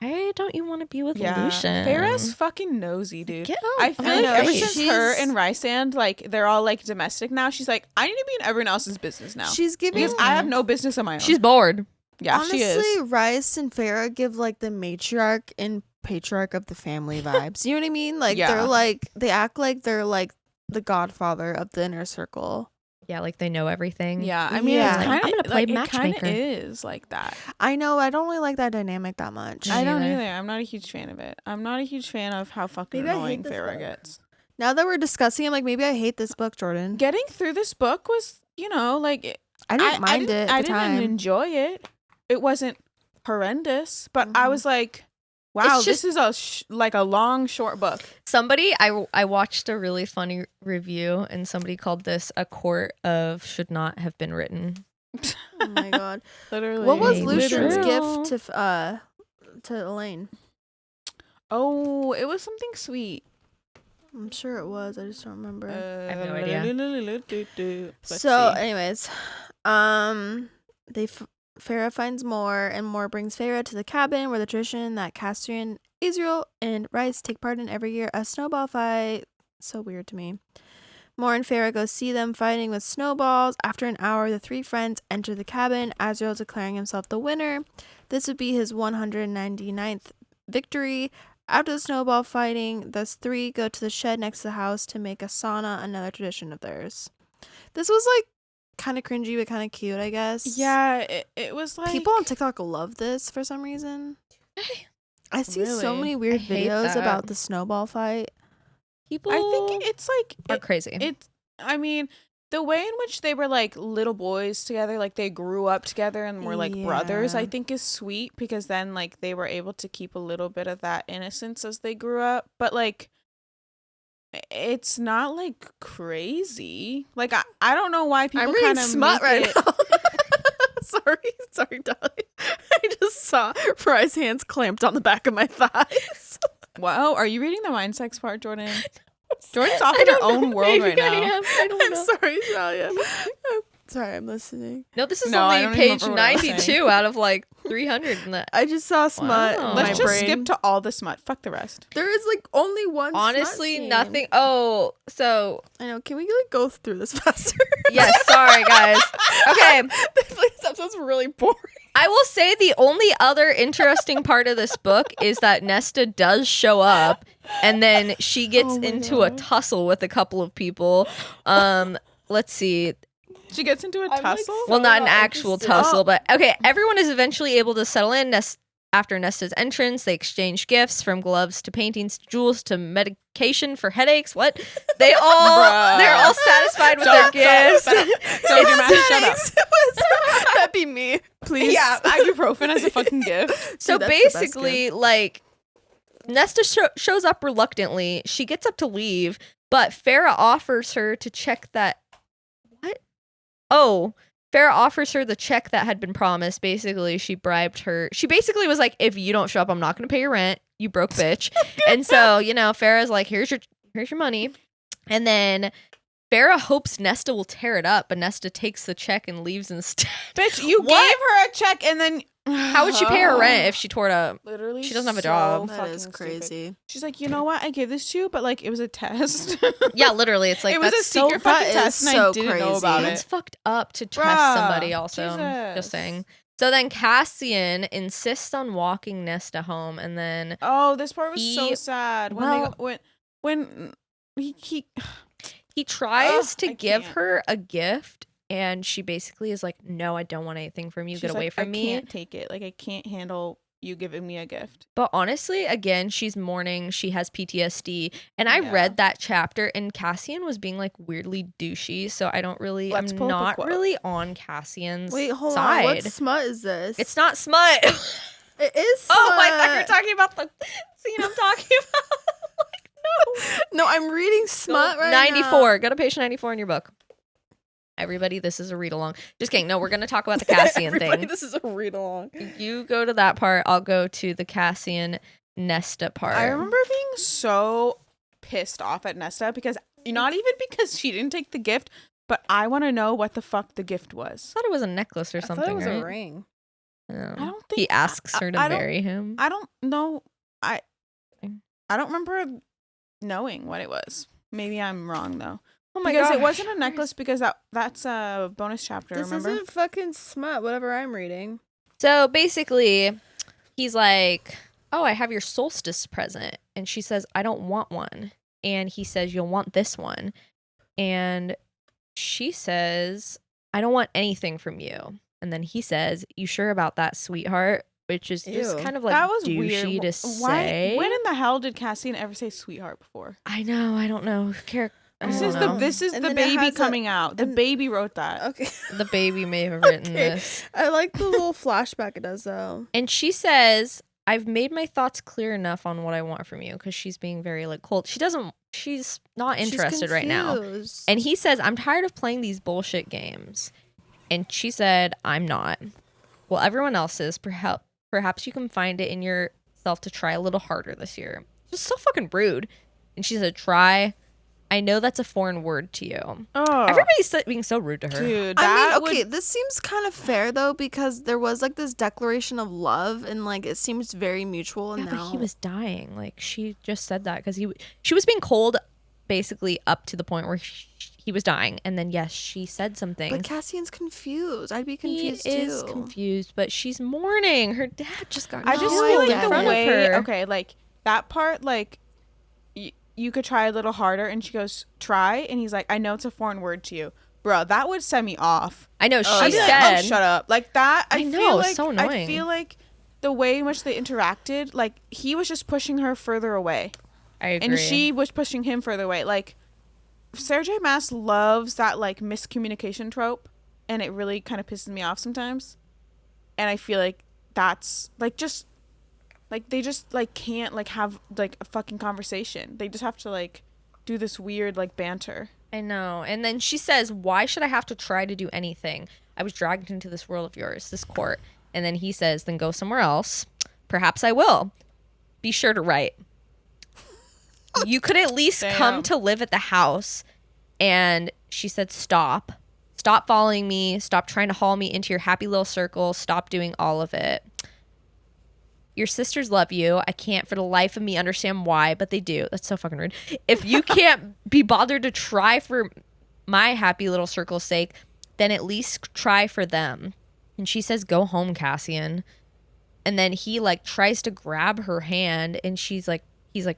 Why don't you want to be with Yeah. Lucian? Farrah's fucking nosy, dude. Get I feel like know, ever right? since her and Rysand, like, they're all, like, domestic now, she's like, I need to be in everyone else's business now. She's giving. Because I have no business of my own. She's bored. Yeah, honestly, she is. Rice and Farrah give like the matriarch and patriarch of the family vibes. You know what I mean? Like Yeah. they're like they act like they're like the godfather of the inner circle. Yeah, like they know everything. Yeah, I mean, Yeah. it's kind of, I'm gonna play like, it kind matchmaker. of is like that. I know. I don't really like that dynamic that much. Me I don't neither. either. I'm not a huge fan of it. I'm not a huge fan of how fucking Maybe I hate annoying this Farrah book. gets. Now that we're discussing, I'm like, maybe I hate this book, Jordan. Getting through this book was, you know, like, I didn't mind it at I the didn't time. enjoy it. It wasn't horrendous, but I was like, wow, It's this is like a long, short book. Somebody, I watched a really funny review, and somebody called this a court of should not have been written. Oh my god. Literally. What was Maybe. Lucian's Literal. gift to Elaine? Oh, it was something sweet. I'm sure it was. I just don't remember. I have no idea. So, anyways, Farrah finds Moore, and Moore brings Farrah to the cabin where the tradition that Castrian, Israel, and Rice take part in every year, a snowball fight. So weird to me. Moore and Farrah go see them fighting with snowballs. After an hour, the three friends enter the cabin, Azrael declaring himself the winner. This would be his 199th victory. After the snowball fighting, the three go to the shed next to the house to make a sauna, another tradition of theirs. This was like kind of cringy but kind of cute, I guess. Yeah, it was like People on TikTok love this for some reason. I see so Really? many weird I hate videos that. about the snowball fight. People I think it's like are crazy. I mean, the way in which they were like little boys together, like they grew up together and were like brothers, I Yeah. think is sweet because then like they were able to keep a little bit of that innocence as they grew up. But like it's not like crazy. Like I don't know why people I'm reading kind of smut right it, now. sorry, Dolly. I just saw Fry's hands clamped on the back of my thighs. Wow, are you reading the mind sex part, Jordan? Jordan's off I in her don't know. own world right Maybe I now. am. I don't I'm know. sorry, Talia. Sorry, I'm listening. No, this is No, I only don't page remember what I was 92 out of like 300 in that. I just saw smut Wow. in Let's my just brain. skip to all the smut. Fuck the rest. There is like only one. smut Honestly, scene. nothing. Oh, so I know. Can we like go through this faster? yes, sorry guys. Okay, This episode's really boring. I will say the only other interesting part of this book is that Nesta does show up and then she gets Oh my into a God. tussle with a couple of people. Let's see. She gets into a like, tussle. Well, So not an not actual interested. tussle, but okay. Everyone is eventually able to settle in. After Nesta's entrance, they exchange gifts from gloves to paintings to jewels to medication for headaches. What? They're all satisfied with their gifts. Shut your mouth. Shut up. That'd be me, please. Yeah, ibuprofen as a fucking gift. So Dude, that's the best basically, like, Nesta shows up reluctantly. She gets up to leave, but Farrah offers her to check that. What? Oh, Farrah offers her the check that had been promised. Basically, she bribed her. She basically was like, if you don't show up, I'm not going to pay your rent, you broke bitch. And so, you know, Farrah's like, here's your money. And then Farrah hopes Nesta will tear it up, but Nesta takes the check and leaves instead. Bitch, you What? gave her a check and then How would she pay her rent if she tore it up? Literally, She doesn't have a so job. That fucking is stupid. crazy. She's like, you know what? I gave this to you, but like it was a test. Yeah, literally. It's like, it was a that's so secret that fucking is test, and I so didn't know crazy. about That's it. fucked up to test Bruh, somebody also. Jesus. Just saying. So then Cassian insists on walking Nesta home, and then Oh, this part was so He- sad well- when he he tries Ugh, to I give can't. her a gift, and she basically is like, no, I don't want anything from you. she's Get away like, from I me. can't take it. Like I can't handle you giving me a gift. But honestly, again, she's mourning. She has PTSD. And I Yeah. read that chapter, and Cassian was being like weirdly douchey. So I don't really, Let's I'm pull up a not quote. really on Cassian's Wait, hold side. on. What smut is this? It's not smut. It is smut. Oh, I thought you were talking about the scene I'm talking about. No, I'm reading smut right 94. Go to page 94 in your book. Everybody, this is a read along. Just kidding. No, we're going to talk about the now. Cassian Everybody, thing. this is a read along. You go to that part. I'll go to the Cassian Nesta part. I remember being so pissed off at Nesta because not even because she didn't take the gift, but I want to know what the fuck the gift was. I thought it was a necklace or something, right? ring. I don't think He asks her to I don't- marry him. I don't know. I don't remember knowing what it was. Maybe I'm wrong though. Oh my Because gosh. it wasn't a necklace because that's a bonus chapter, This remember? isn't fucking smut, whatever I'm reading. So basically, he's like, oh, I have your solstice present. And she says, I don't want one. And he says, you'll want this one. And she says, I don't want anything from you. And then he says, you sure about that, sweetheart? Which is just Ew. kind of like That was douchey weird. to say. When in the hell did Cassian ever say sweetheart before? I know. I don't know. This is And the then it baby has coming out. The and- baby wrote that. Okay. The baby may have written Okay. this. I like the little flashback it does though. And she says, I've made my thoughts clear enough on what I want from you, because she's being very like cold. She's not interested right now. confused. And he says, I'm tired of playing these bullshit games. And she said, I'm not. Well, everyone else is. Perhaps you can find it in yourself to try a little harder this year. Just so fucking rude. And she said, try. I know that's a foreign word to you. Oh, Everybody's being so rude to her. dude, I that mean, okay, would, this seems kind of fair though, because there was like this declaration of love, and like it seems very mutual. And Yeah, now but he was dying. Like, she just said that because she was being cold basically up to the point where he was dying. And then, yes, she said some things. But Cassian's confused. I'd be confused He is too. confused, but she's mourning. Her dad just got I just killed feel in like the front of way, her. okay, like that part, like you could try a little harder, and she goes, try, and he's like, I know it's a foreign word to you. Bro, that would set me off. I know, she I'd be like, said. oh, shut up. Like that, I I know, feel it's like, so I annoying. feel like the way in which they interacted, like he was just pushing her further away. I agree. And she was pushing him further away. Like, Sarah J. Maas loves that, like, miscommunication trope, and it really kind of pisses me off sometimes. And I feel like that's, like, just, like, they just, like, can't, like, have, like, a fucking conversation. They just have to, like, do this weird, like, banter. I know. And then she says, why should I have to try to do anything? I was dragged into this world of yours, this court. And then he says, then go somewhere else. Perhaps I will. Be sure to write. You could at least come Damn. to live at the house. And she said, stop. Stop following me. Stop trying to haul me into your happy little circle. Stop doing all of it. Your sisters love you. I can't for the life of me understand why, but they do. That's so fucking rude. If you can't be bothered to try for my happy little circle's sake, then at least try for them. And she says, go home, Cassian. And then he like tries to grab her hand, and he's like,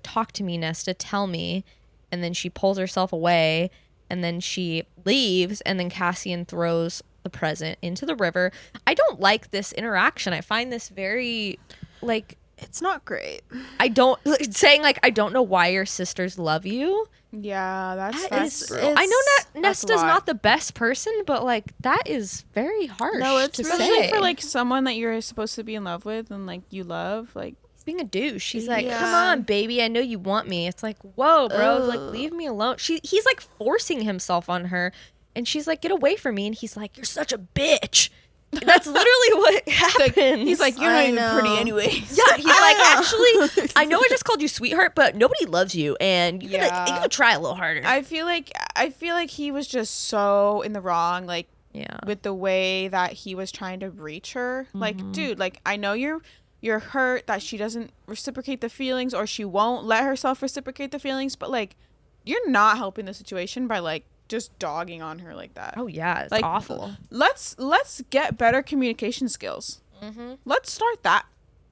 talk to me, Nesta, tell me. And then she pulls herself away, and then she leaves, and then Cassian throws the present into the river. I don't like this interaction. I find this very like, It's not great. I don't saying like, I don't know why your sisters love you. Yeah, That that's is- brutal. I know That's a Nesta's lot. not the best person, but like that is very harsh. No, it's to really- Especially say. for, like, someone that you're supposed to be in love with and, like, you love, like, He's being a douche. She's like, Yeah. come on, baby, I know you want me. It's like, whoa, bro, like Ugh. leave me alone. He's like forcing himself on her, and she's like, get away from me. And he's like, you're such a bitch. That's literally what happens. he's like, you're I not even pretty know. anyways. yeah, he's like, actually, I know I just called you sweetheart, but nobody loves you, and you Yeah. gotta try a little harder. I feel like he was just so in the wrong, like, yeah. with the way that he was trying to reach her. Like, dude, like, I know you're hurt that she doesn't reciprocate the feelings, or she won't let herself reciprocate the feelings, but like, you're not helping the situation by like just dogging on her like that. Oh yeah, it's Like, awful. Let's get better communication skills. Mm-hmm. Let's start that.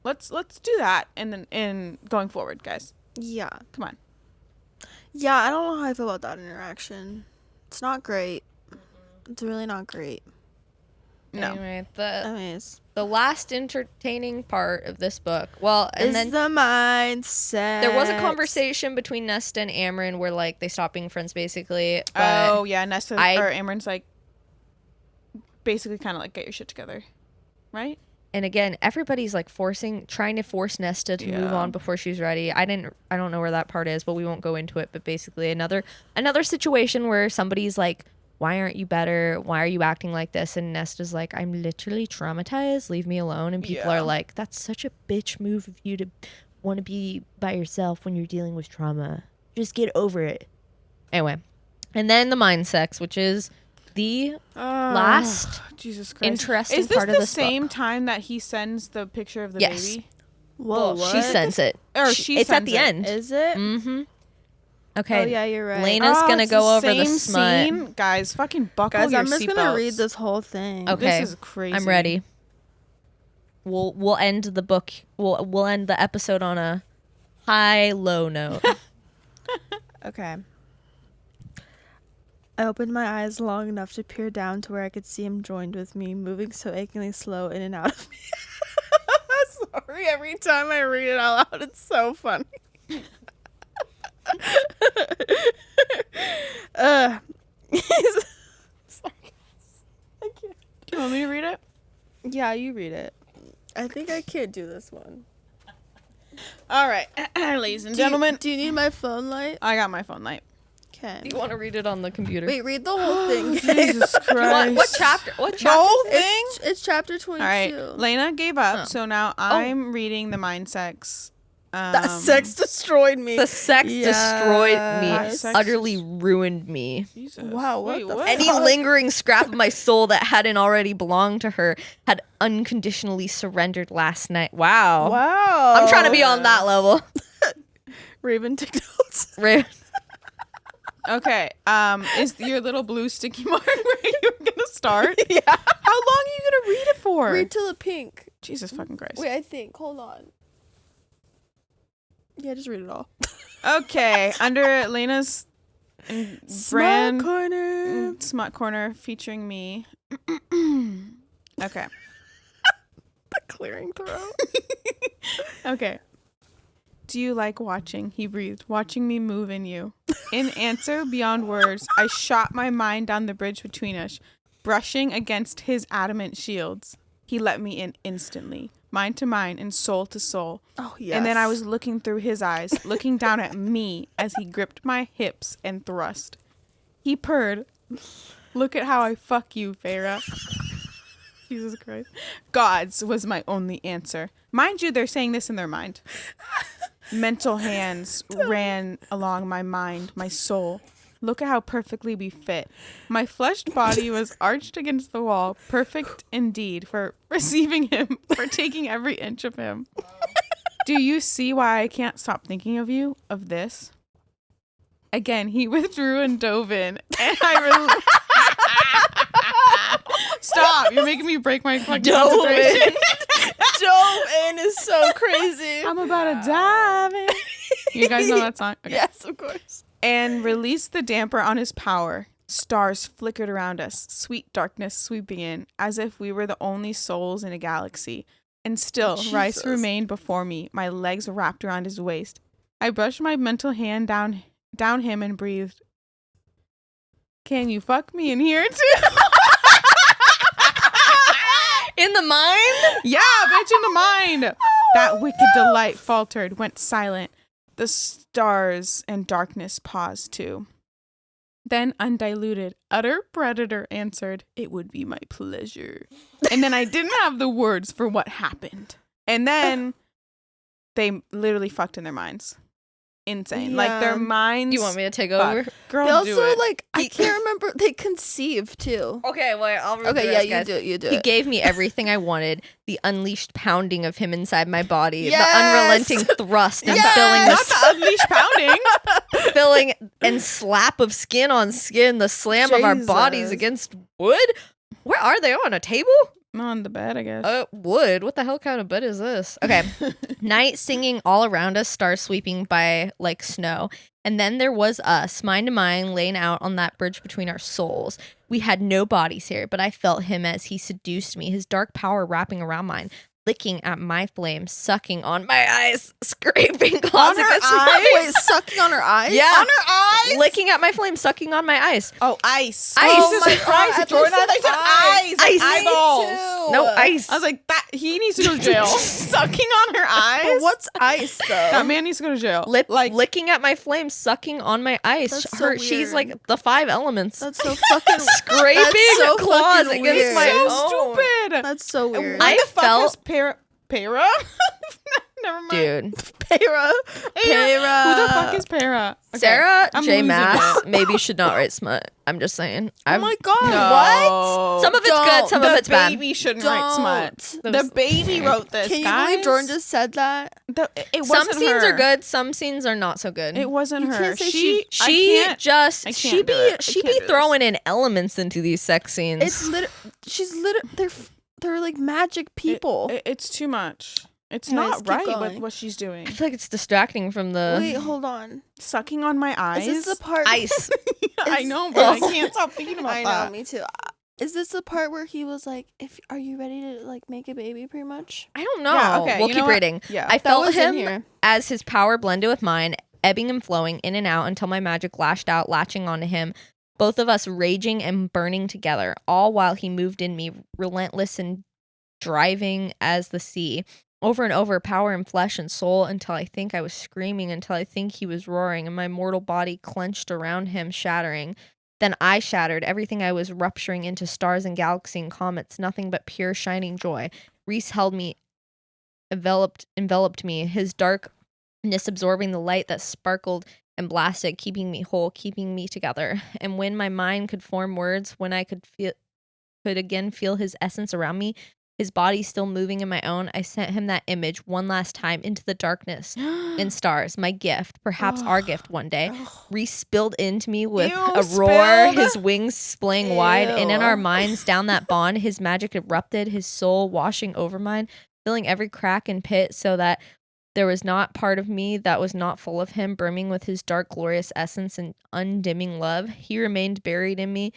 Let's do that, and then in going forward, guys. Yeah. Come on. Yeah, I don't know how I feel about that interaction. It's not great. It's really not great. No. Anyway, I mean, it's the last entertaining part of this book. Well, and is then the mindset. there was a conversation between Nesta and Amryn where like they stopped being friends basically. But Oh yeah, Nesta I- or Amryn's like basically kind of like, get your shit together, right? and again, everybody's like trying to force Nesta to move Yeah. on before she's ready. I don't know where that part is, but we won't go into it. But basically, another situation where somebody's like, why aren't you better? Why are you acting like this? And Nesta's like, I'm literally traumatized. Leave me alone. And people Yeah. are like, that's such a bitch move of you to want to be by yourself when you're dealing with trauma. Just get over it. Anyway. And then the mind sex, which is The Oh, last Jesus Christ. interesting Is this part of the this same book. time that he sends the picture of the Yes. baby? Whoa, Well, what? she sends it. Or she It's at sends the it. end. Is it? Mm-hmm. Okay. Oh, yeah, you're right. Lena's gonna it's go over the same smut. scene. Guys, fucking buckle Guys, your I'm just seatbelts. gonna read this whole thing. Okay. This is crazy. I'm ready. We'll end the book. We'll end the episode on a low note. Okay. I opened my eyes long enough to peer down to where I could see him joined with me, moving so achingly slow in and out of me. Sorry, every time I read it out loud, it's so funny. Sorry. I can't. Do you want me to read it? Yeah, you read it. I think I can't do this one. All right. Ladies and gentlemen. Do you need my phone light? I got my phone light. Okay. Do you want to read it on the computer? Wait, read the whole thing. Jesus Christ. What chapter? What The chapter? whole thing? It's chapter 22. All right. Lena gave up, Oh. so now I'm reading the mind sex. That sex destroyed me. The sex destroyed Yes. me, utterly ruined me. Jesus. Wow, what Wait, the what? Any lingering scrap of my soul that hadn't already belonged to her had unconditionally surrendered last night. Wow. Wow. I'm trying to be on that level. Raven TikToks. Okay. Is your little blue sticky mark where you're gonna start? Yeah. How long are you gonna read it for? Read till the pink. Jesus fucking Christ. Wait, I think. Hold on. Yeah, just read it all. Okay. Under Lena's brand Corner. Smut Corner featuring me. Okay. The clearing throat. Okay. Do you like watching? He breathed. Watching me move in you. In answer beyond words, I shot my mind down the bridge between us, brushing against his adamant shields. He let me in instantly, mind to mind and soul to soul. Oh, yes. And then I was looking through his eyes, looking down at me as he gripped my hips and thrust. He purred. Look at how I fuck you, Farah. Jesus Christ. God's was my only answer. Mind you, they're saying this in their mind. Mental hands ran along my mind, my soul. Look at how perfectly we fit. My fleshed body was arched against the wall, perfect indeed for receiving him, for taking every inch of him. Do you see why I can't stop thinking of you, of this? Again, he withdrew and dove in, and Stop! You're making me break my fucking concentration. Dove in is so crazy. I'm about to dive in. You guys know that song? Okay. Yes, of course. And released the damper on his power. Stars flickered around us, sweet darkness sweeping in, as if we were the only souls in a galaxy. And still, Rice Jesus. remained before me, my legs wrapped around his waist. I brushed my mental hand down him and breathed. Can you fuck me in here too? In the mind? Yeah, bitch, in the mind. That wicked delight faltered, went silent. The stars and darkness paused too. Then undiluted, utter predator answered, "It would be my pleasure." And then I didn't have the words for what happened. And then they literally fucked in their minds. Insane. Like their Yeah. minds. You want me to take fuck. over? Girl, They do also, it. like, I can't remember. They conceive, too. Okay, wait, I'll read Okay, the yeah, rest, you guys. do it. You do He it. gave me everything I wanted. The unleashed pounding of him inside my body. Yes! The unrelenting thrust and Yes! Not the unleashed pounding. filling and slap of skin on skin. The slam of our bodies Jesus. against wood. Where are they? On a table? On the bed, I guess. Wood. What the hell kind of bed is this? Okay. Night singing all around us, stars sweeping by like snow. And then there was us, mind to mind, laying out on that bridge between our souls. We had no bodies here, but I felt him as he seduced me, his dark power wrapping around mine, licking at my flame, sucking on my eyes, scraping claws her against eyes? my Wait, sucking on her eyes? Yeah. On her eyes? Licking at my flame, sucking on my eyes. Oh, ice. Ice. Jesus Oh my Christ, God, Jordan. I I thought thought you you said eyes. Ice. Like eyeballs. No ice. I was like, that he needs to go to jail. Sucking on her eyes. But what's ice, though? That man needs to go to jail. Like licking at my flame, sucking on my ice. That's so She's weird. like the 5 elements. That's so fucking Scraping That's so claws fucking against weird. my so own. stupid. That's so weird. I What the fuck felt- is para? Never mind. Dude. Para. Para. Who the fuck is Para? Okay, Sarah I'm J. losing Maas it. maybe should not write smut. I'm just saying. Oh my god, No. what? Some of it's good, some of it's The bad. baby shouldn't write smut. That The was- baby wrote this, Can you guys. believe Jordan just said that? It Some wasn't scenes her. are good, some scenes are not so good. It wasn't You her. can't say She she I can't she do it. I be can't do throwing in elements into these sex scenes. It's they're like magic people. It's too much. It's Anyways, not keep right with going. what she's doing. I feel like it's distracting from the Wait, hold on. Sucking on my eyes. Is this the part? ice. I know, but I can't stop thinking about I that. know, me too. Is this the part where he was like, are you ready to like make a baby?" Pretty much. I don't know. Yeah, okay, We'll you know keep what? reading. Yeah. I That felt was in him here. as his power blended with mine, ebbing and flowing in and out until my magic lashed out, latching onto him. Both of us raging and burning together, all while he moved in me, relentless and driving as the sea. Over and over, power and flesh and soul, until I think I was screaming, until I think he was roaring, and my mortal body clenched around him, shattering. Then I shattered, everything I was rupturing into stars and galaxies and comets, nothing but pure shining joy. Reese held me, enveloped me, his darkness absorbing the light that sparkled and blasted, keeping me whole, keeping me together. And when my mind could form words, when I could again feel his essence around me, his body still moving in my own, I sent him that image one last time into the darkness and stars, my gift, perhaps our gift one day. Reese spilled into me with Ew, a roar, spilled? his wings splaying wide, and in our Ew. minds, down that bond, his magic erupted, his soul washing over mine, filling every crack and pit so that there was not part of me that was not full of him, brimming with his dark, glorious essence and undimming love. He remained buried in me,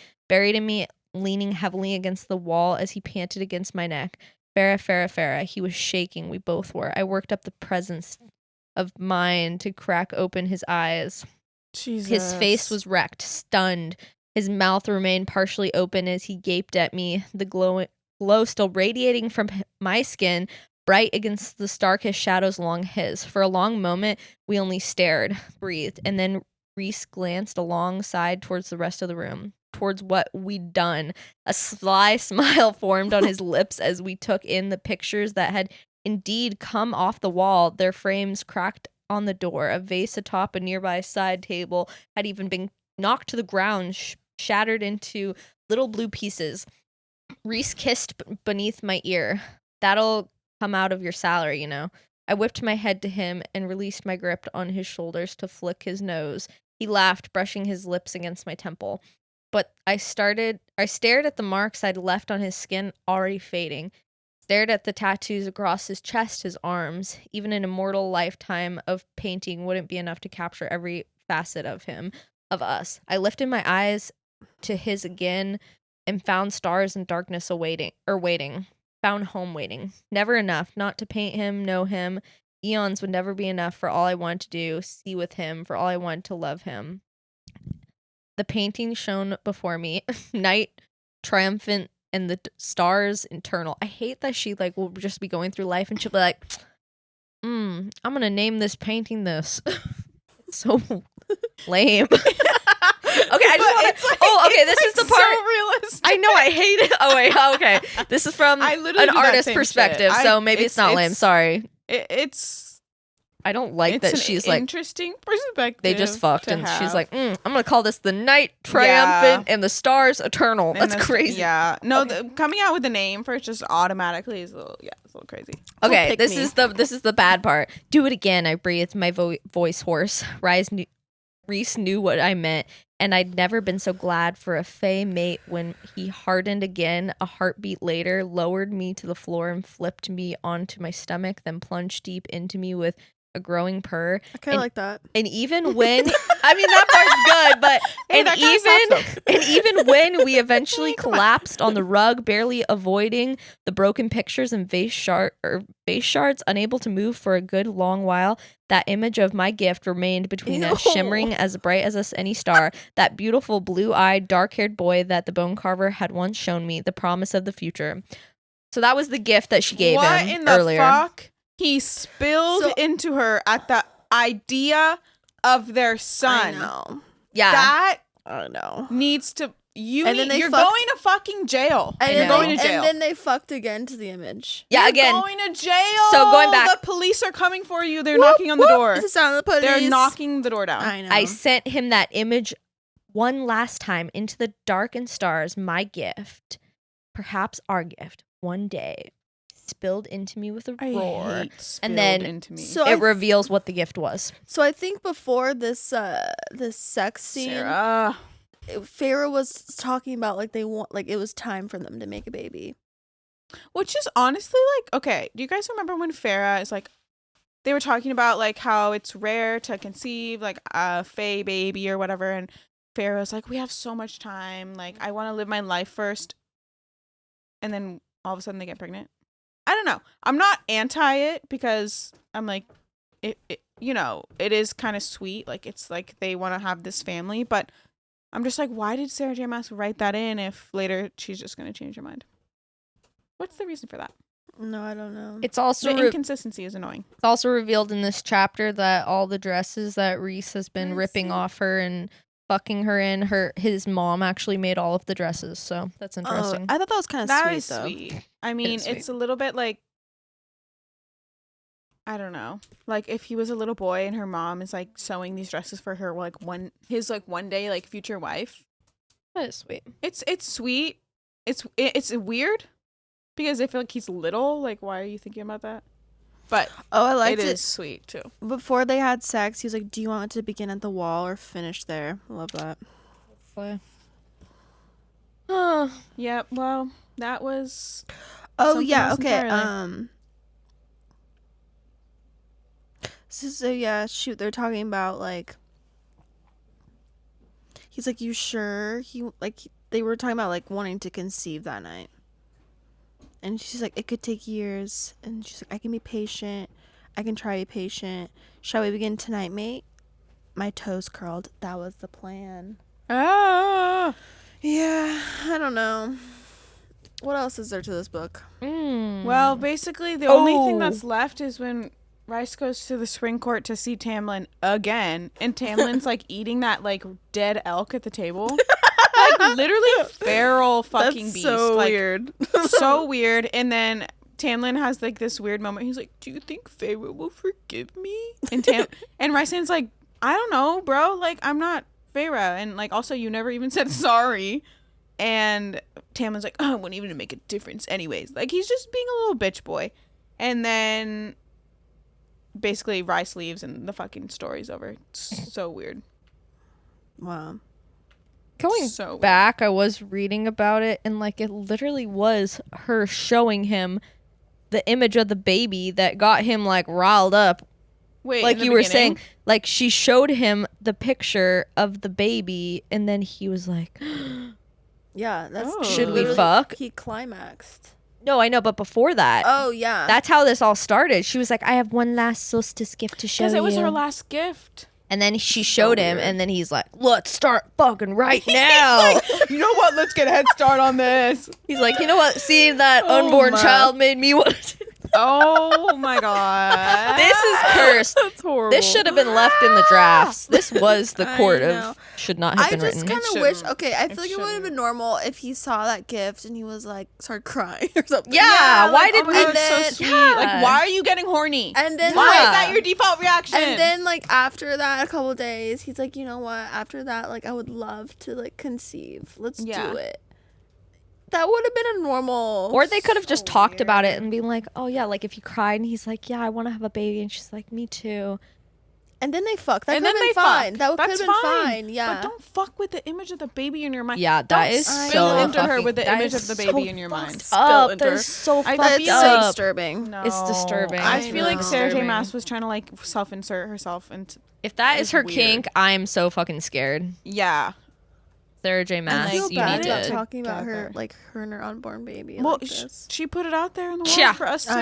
leaning heavily against the wall as he panted against my neck. Farah, Farah, Farah. He was shaking. We both were. I worked up the presence of mind to crack open his eyes. Jesus. His face was wrecked, stunned. His mouth remained partially open as he gaped at me, the glow still radiating from my skin, bright against the starkest shadows along his. For a long moment, we only stared, breathed, and then Reese glanced alongside towards the rest of the room, towards what we'd done. A sly smile formed on his lips as we took in the pictures that had indeed come off the wall, their frames cracked on the door. A vase atop a nearby side table had even been knocked to the ground, shattered into little blue pieces. Reese kissed beneath my ear. "That'll come out of your salary, you know." I whipped my head to him and released my grip on his shoulders to flick his nose. He laughed, brushing his lips against my temple. But I stared at the marks I'd left on his skin, already fading. Stared at the tattoos across his chest, his arms. Even an immortal lifetime of painting wouldn't be enough to capture every facet of him, of us. I lifted my eyes to his again and found stars and darkness waiting. Found home waiting. Never enough, not to paint him, know him. Eons would never be enough for all I wanted to do, see with him, for all I wanted to love him. The painting shone before me, night triumphant and the stars eternal. I hate that she like will just be going through life and she'll be like, I'm gonna name this painting this. So lame. Okay, I just want to. Like, okay. This is the part. So realistic. I know. I hate it. Oh wait. Okay. This is from I literally an do that artist same perspective, shit. so maybe it's not lame. Sorry. It's I don't like it's that an she's like interesting perspective. they just fucked, to and have. she's like, I'm gonna call this the night triumphant and the stars eternal. And That's crazy. Yeah. No, Okay. coming out with a name for it just automatically is a little crazy. Okay, Pick this me. is the bad part. Do it again. I breathed, my voice hoarse. Reese knew what I meant, and I'd never been so glad for a fey mate when he hardened again. A heartbeat later, lowered me to the floor and flipped me onto my stomach, then plunged deep into me with a growing purr. I kind of like that. And even when I mean that part's good, but Hey, and that kinda slaps even and even when we eventually collapsed on the rug, barely avoiding the broken pictures and vase shards, unable to move for a good long while, that image of my gift remained between us, Ew. shimmering as bright as any star. That beautiful blue-eyed, dark-haired boy that the bone carver had once shown me, the promise of the future. So that was the gift that she gave what him in the earlier. fuck? He spilled into her at the idea of their son. I know. Yeah. That I know. needs to you're And then they going fucked- to fucking jail. And You're then, going they, to jail. and then they fucked again to the image. Yeah, You're again. going to jail. So going back- the police are coming for you. They're knocking on the door. It's the sound of the police. They're knocking the door down. I know. I sent him that image one last time into the dark and stars, my gift, perhaps our gift, one day, spilled into me with a roar. hate And spilled then- into me. So It reveals what the gift was. So I think before this this sex scene, Sarah. Farrah was talking about like they want like it was time for them to make a baby. Which is honestly like, okay, do you guys remember when Farrah is like, they were talking about like how it's rare to conceive like a fae baby or whatever, and Farrah's like, we have so much time, like I want to live my life first, and then all of a sudden they get pregnant. I don't know. I'm not anti it because I'm like, it you know, it is kind of sweet, like it's like they want to have this family, but I'm just like, why did Sarah J. Maas write that in if later she's just going to change her mind? What's the reason for that? No, I don't know. It's also The inconsistency is annoying. it's also revealed in this chapter that all the dresses that Reese has been ripping off her and fucking her in, his mom actually made all of the dresses. So that's interesting. I thought that was kind of That sweet is though. sweet. I mean, is sweet. it's a little bit like, I don't know, like if he was a little boy and her mom is like sewing these dresses for her, like one day like future wife. That is sweet. It's sweet. It's weird because I feel like he's little. Like, why are you thinking about that? But Oh, I liked it it. is sweet too. Before they had sex, he was like, "Do you want it to begin at the wall or finish there?" I love that. Yeah. Well, that was. Oh something yeah, else okay. entirely. So yeah, shoot, they're talking about like. He's like, "You sure?" They were talking about like wanting to conceive that night. And she's like, "It could take years." And she's like, "I can be patient. I can try to be patient. Shall we begin tonight, mate?" My toes curled. That was the plan. Ah. Yeah, I don't know. What else is there to this book? Well, basically, the only thing Oh. that's left is when Rice goes to the spring court to see Tamlin again, and Tamlin's like eating that like dead elk at the table, like literally feral fucking beast. so like, weird. so weird. And then Tamlin has like this weird moment. He's like, "Do you think Feyre will forgive me?" And Rice's like, "I don't know, bro. Like, I'm not Feyre, and like also you never even said sorry." And Tamlin's like, "Oh, it wouldn't even make a difference anyways." Like, he's just being a little bitch boy. And then basically Rice leaves and the fucking story's over. It's so weird. Wow. Going So weird. back, I was reading about it, and like it literally was her showing him the image of the baby that got him like riled up. Wait, Like in the you were beginning? saying, like she showed him the picture of the baby, and then he was like, Yeah, that's Oh. Should we literally- fuck? He climaxed. "No, I know," but before that, Oh yeah. that's how this all started. She was like, "I have one last solstice gift to show Because you," it was her last gift. and then she showed him, and then he's like, "Let's start fucking right now." You know what? Let's get a head start on this. He's like, "You know what? Seeing that Oh unborn my. child made me want to." Oh my god. This is cursed. That's horrible. This should have been left in the drafts. This was the I court know. of should not have I been just written. kind It of wish. shouldn't. Okay, I It feel like it would have shouldn't. been normal if he saw that gift and he was like, started crying or something. Yeah, why did oh my we- God, And it's then- so sweet. yeah. Like, why are you getting horny? And then Why Yeah. is that your default reaction? And then like after that, a couple of days, he's like, "You know what? After that, like I would love to like conceive. Let's Yeah. do it." That would have been a normal. Or they could have just So talked about it weird. and been like, "Oh yeah, like if he cried and he's like, yeah, I want to have a baby," and she's like, "Me too." And then they fuck. That And could have then been they fine. fuck. That could have That's been fine. fine. Yeah. But don't fuck with the image of the baby in your mind. Yeah, that Don't is spill so into her fucking- with the that image is of the so baby in your mind. Spill Up, into that her. is so I fucked feel That's like- so up. disturbing. No. It's disturbing. I I feel like know. Sarah J. Disturbing. Maas was trying to like self-insert herself into. If that is It's her weird. kink, I am so fucking scared. Yeah. Sarah J. Maas, I feel you bad need about to. talking about her, together. like her and her unborn baby. Well, like this. she put it out there in the world Yeah. for us to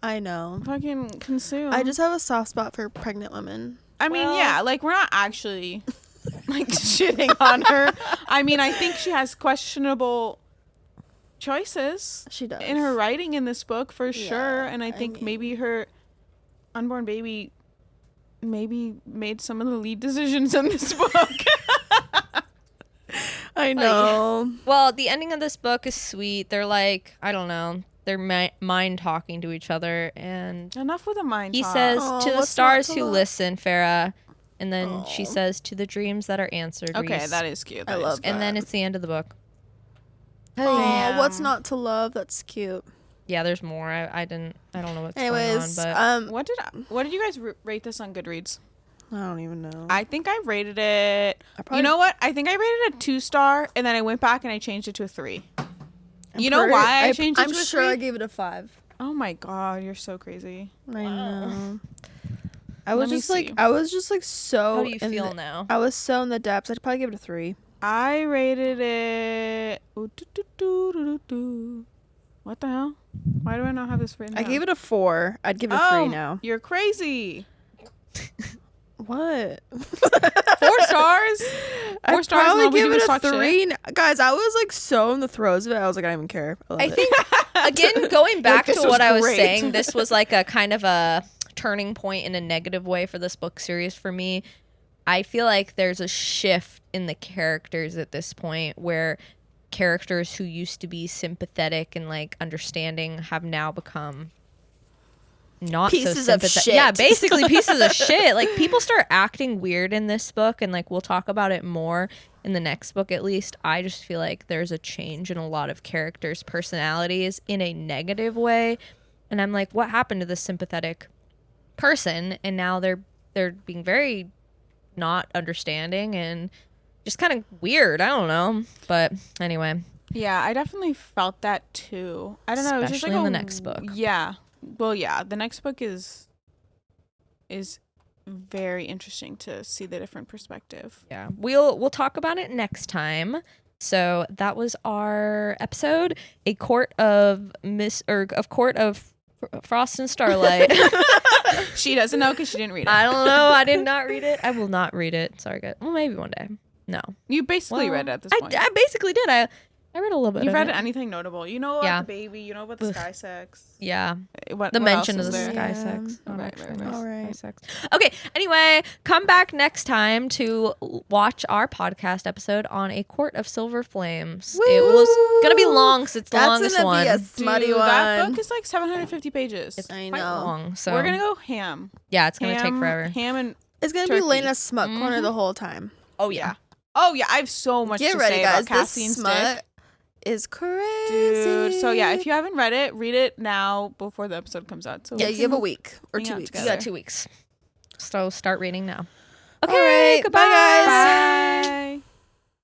I know. fucking consume. I just have a soft spot for pregnant women. I mean, Well- yeah, like we're not actually like shitting on her. I mean, I think she has questionable choices She does. in her writing in this book for sure, and I I think mean- maybe her unborn baby maybe made some of the lead decisions in this book. I I know. Well, the ending of this book is sweet. They're like, I don't know, they're mind talking to each other, and Enough with the mind he talk. says, Aw, "To the what's not stars to who love?" listen, Farah," and then she Aw. says, "To the dreams that are answered." Okay, Reese." that is cute. I That is love cute. And then it's the end of the book. Oh, what's Damn. not to love? That's cute. Yeah, there's more. I don't know what's Anyways, going on, but What did you guys rate this on Goodreads? I don't even know. I think I rated it. I probably- You know what? I think I rated it 2-star, and then I went back and I changed it to a 3. You know why I changed it I'm to a sure 3? I gave it a 5. Oh my god, you're so crazy. I know. Let me see. I was just like so. how do you in feel the- now? I was so in the depths. I'd probably give it a 3. I rated it. What the hell? Why do I not have this written I down? gave it a 4. I'd give it a 3 now. You're crazy. What? 4 stars? 4 I'd stars and all probably we give do is it a talk shit? 3. Guys, I was like so in the throes of it. I was like, I don't even care. I love I it. think again, going back this to was what I was great. saying, this was like a kind of a turning point in a negative way for this book series for me. I feel like there's a shift in the characters at this point where characters who used to be sympathetic and like understanding have now become not Pieces so of sympathetic. shit. Yeah, basically pieces of shit. Like people start acting weird in this book, and like we'll talk about it more in the next book at least. I just feel like there's a change in a lot of characters' personalities in a negative way, and I'm like, what happened to this sympathetic person? And now they're being very not understanding and just kind of weird. I don't know, but anyway. Yeah, I definitely felt that too. I don't know. It was just Especially like in the next book. Yeah. Well, yeah. The next book is very interesting to see the different perspective. Yeah, we'll talk about it next time. So that was our episode, a court of Frost and Starlight. She doesn't know because she didn't read it. I don't know. I did not read it. I will not read it. Sorry, guys. Well, maybe one day. No, You basically Well, read it at this point. I basically did. I read a little bit. You've of read it. anything notable? You know about Yeah. the baby. You know about the Ugh. sky sex. Yeah, What the what mention else of is the there? sky sex. Oh, Not right, actually right, the right. All sky right. sex. Okay. Anyway, come back next time to watch our podcast episode on A Court of Silver Flames. It was gonna be long, because it's the That's longest gonna one. be a Dude, smutty that one. book is like 750 pages. It's I quite know. long, so We're gonna go ham. yeah, it's gonna take forever. Ham and It's gonna be turkey. Lena's smut corner Mhm. the whole time. Oh yeah. Oh yeah, I have so much Get to ready, say guys. about This Cassie and smut Stick. is crazy. Dude, so yeah, if you haven't read it, read it now before the episode comes out. So Yeah, we you have can a week or hang 2 out weeks. You together. got 2 weeks, so start reading now. All Okay, right, goodbye, bye, guys. Bye.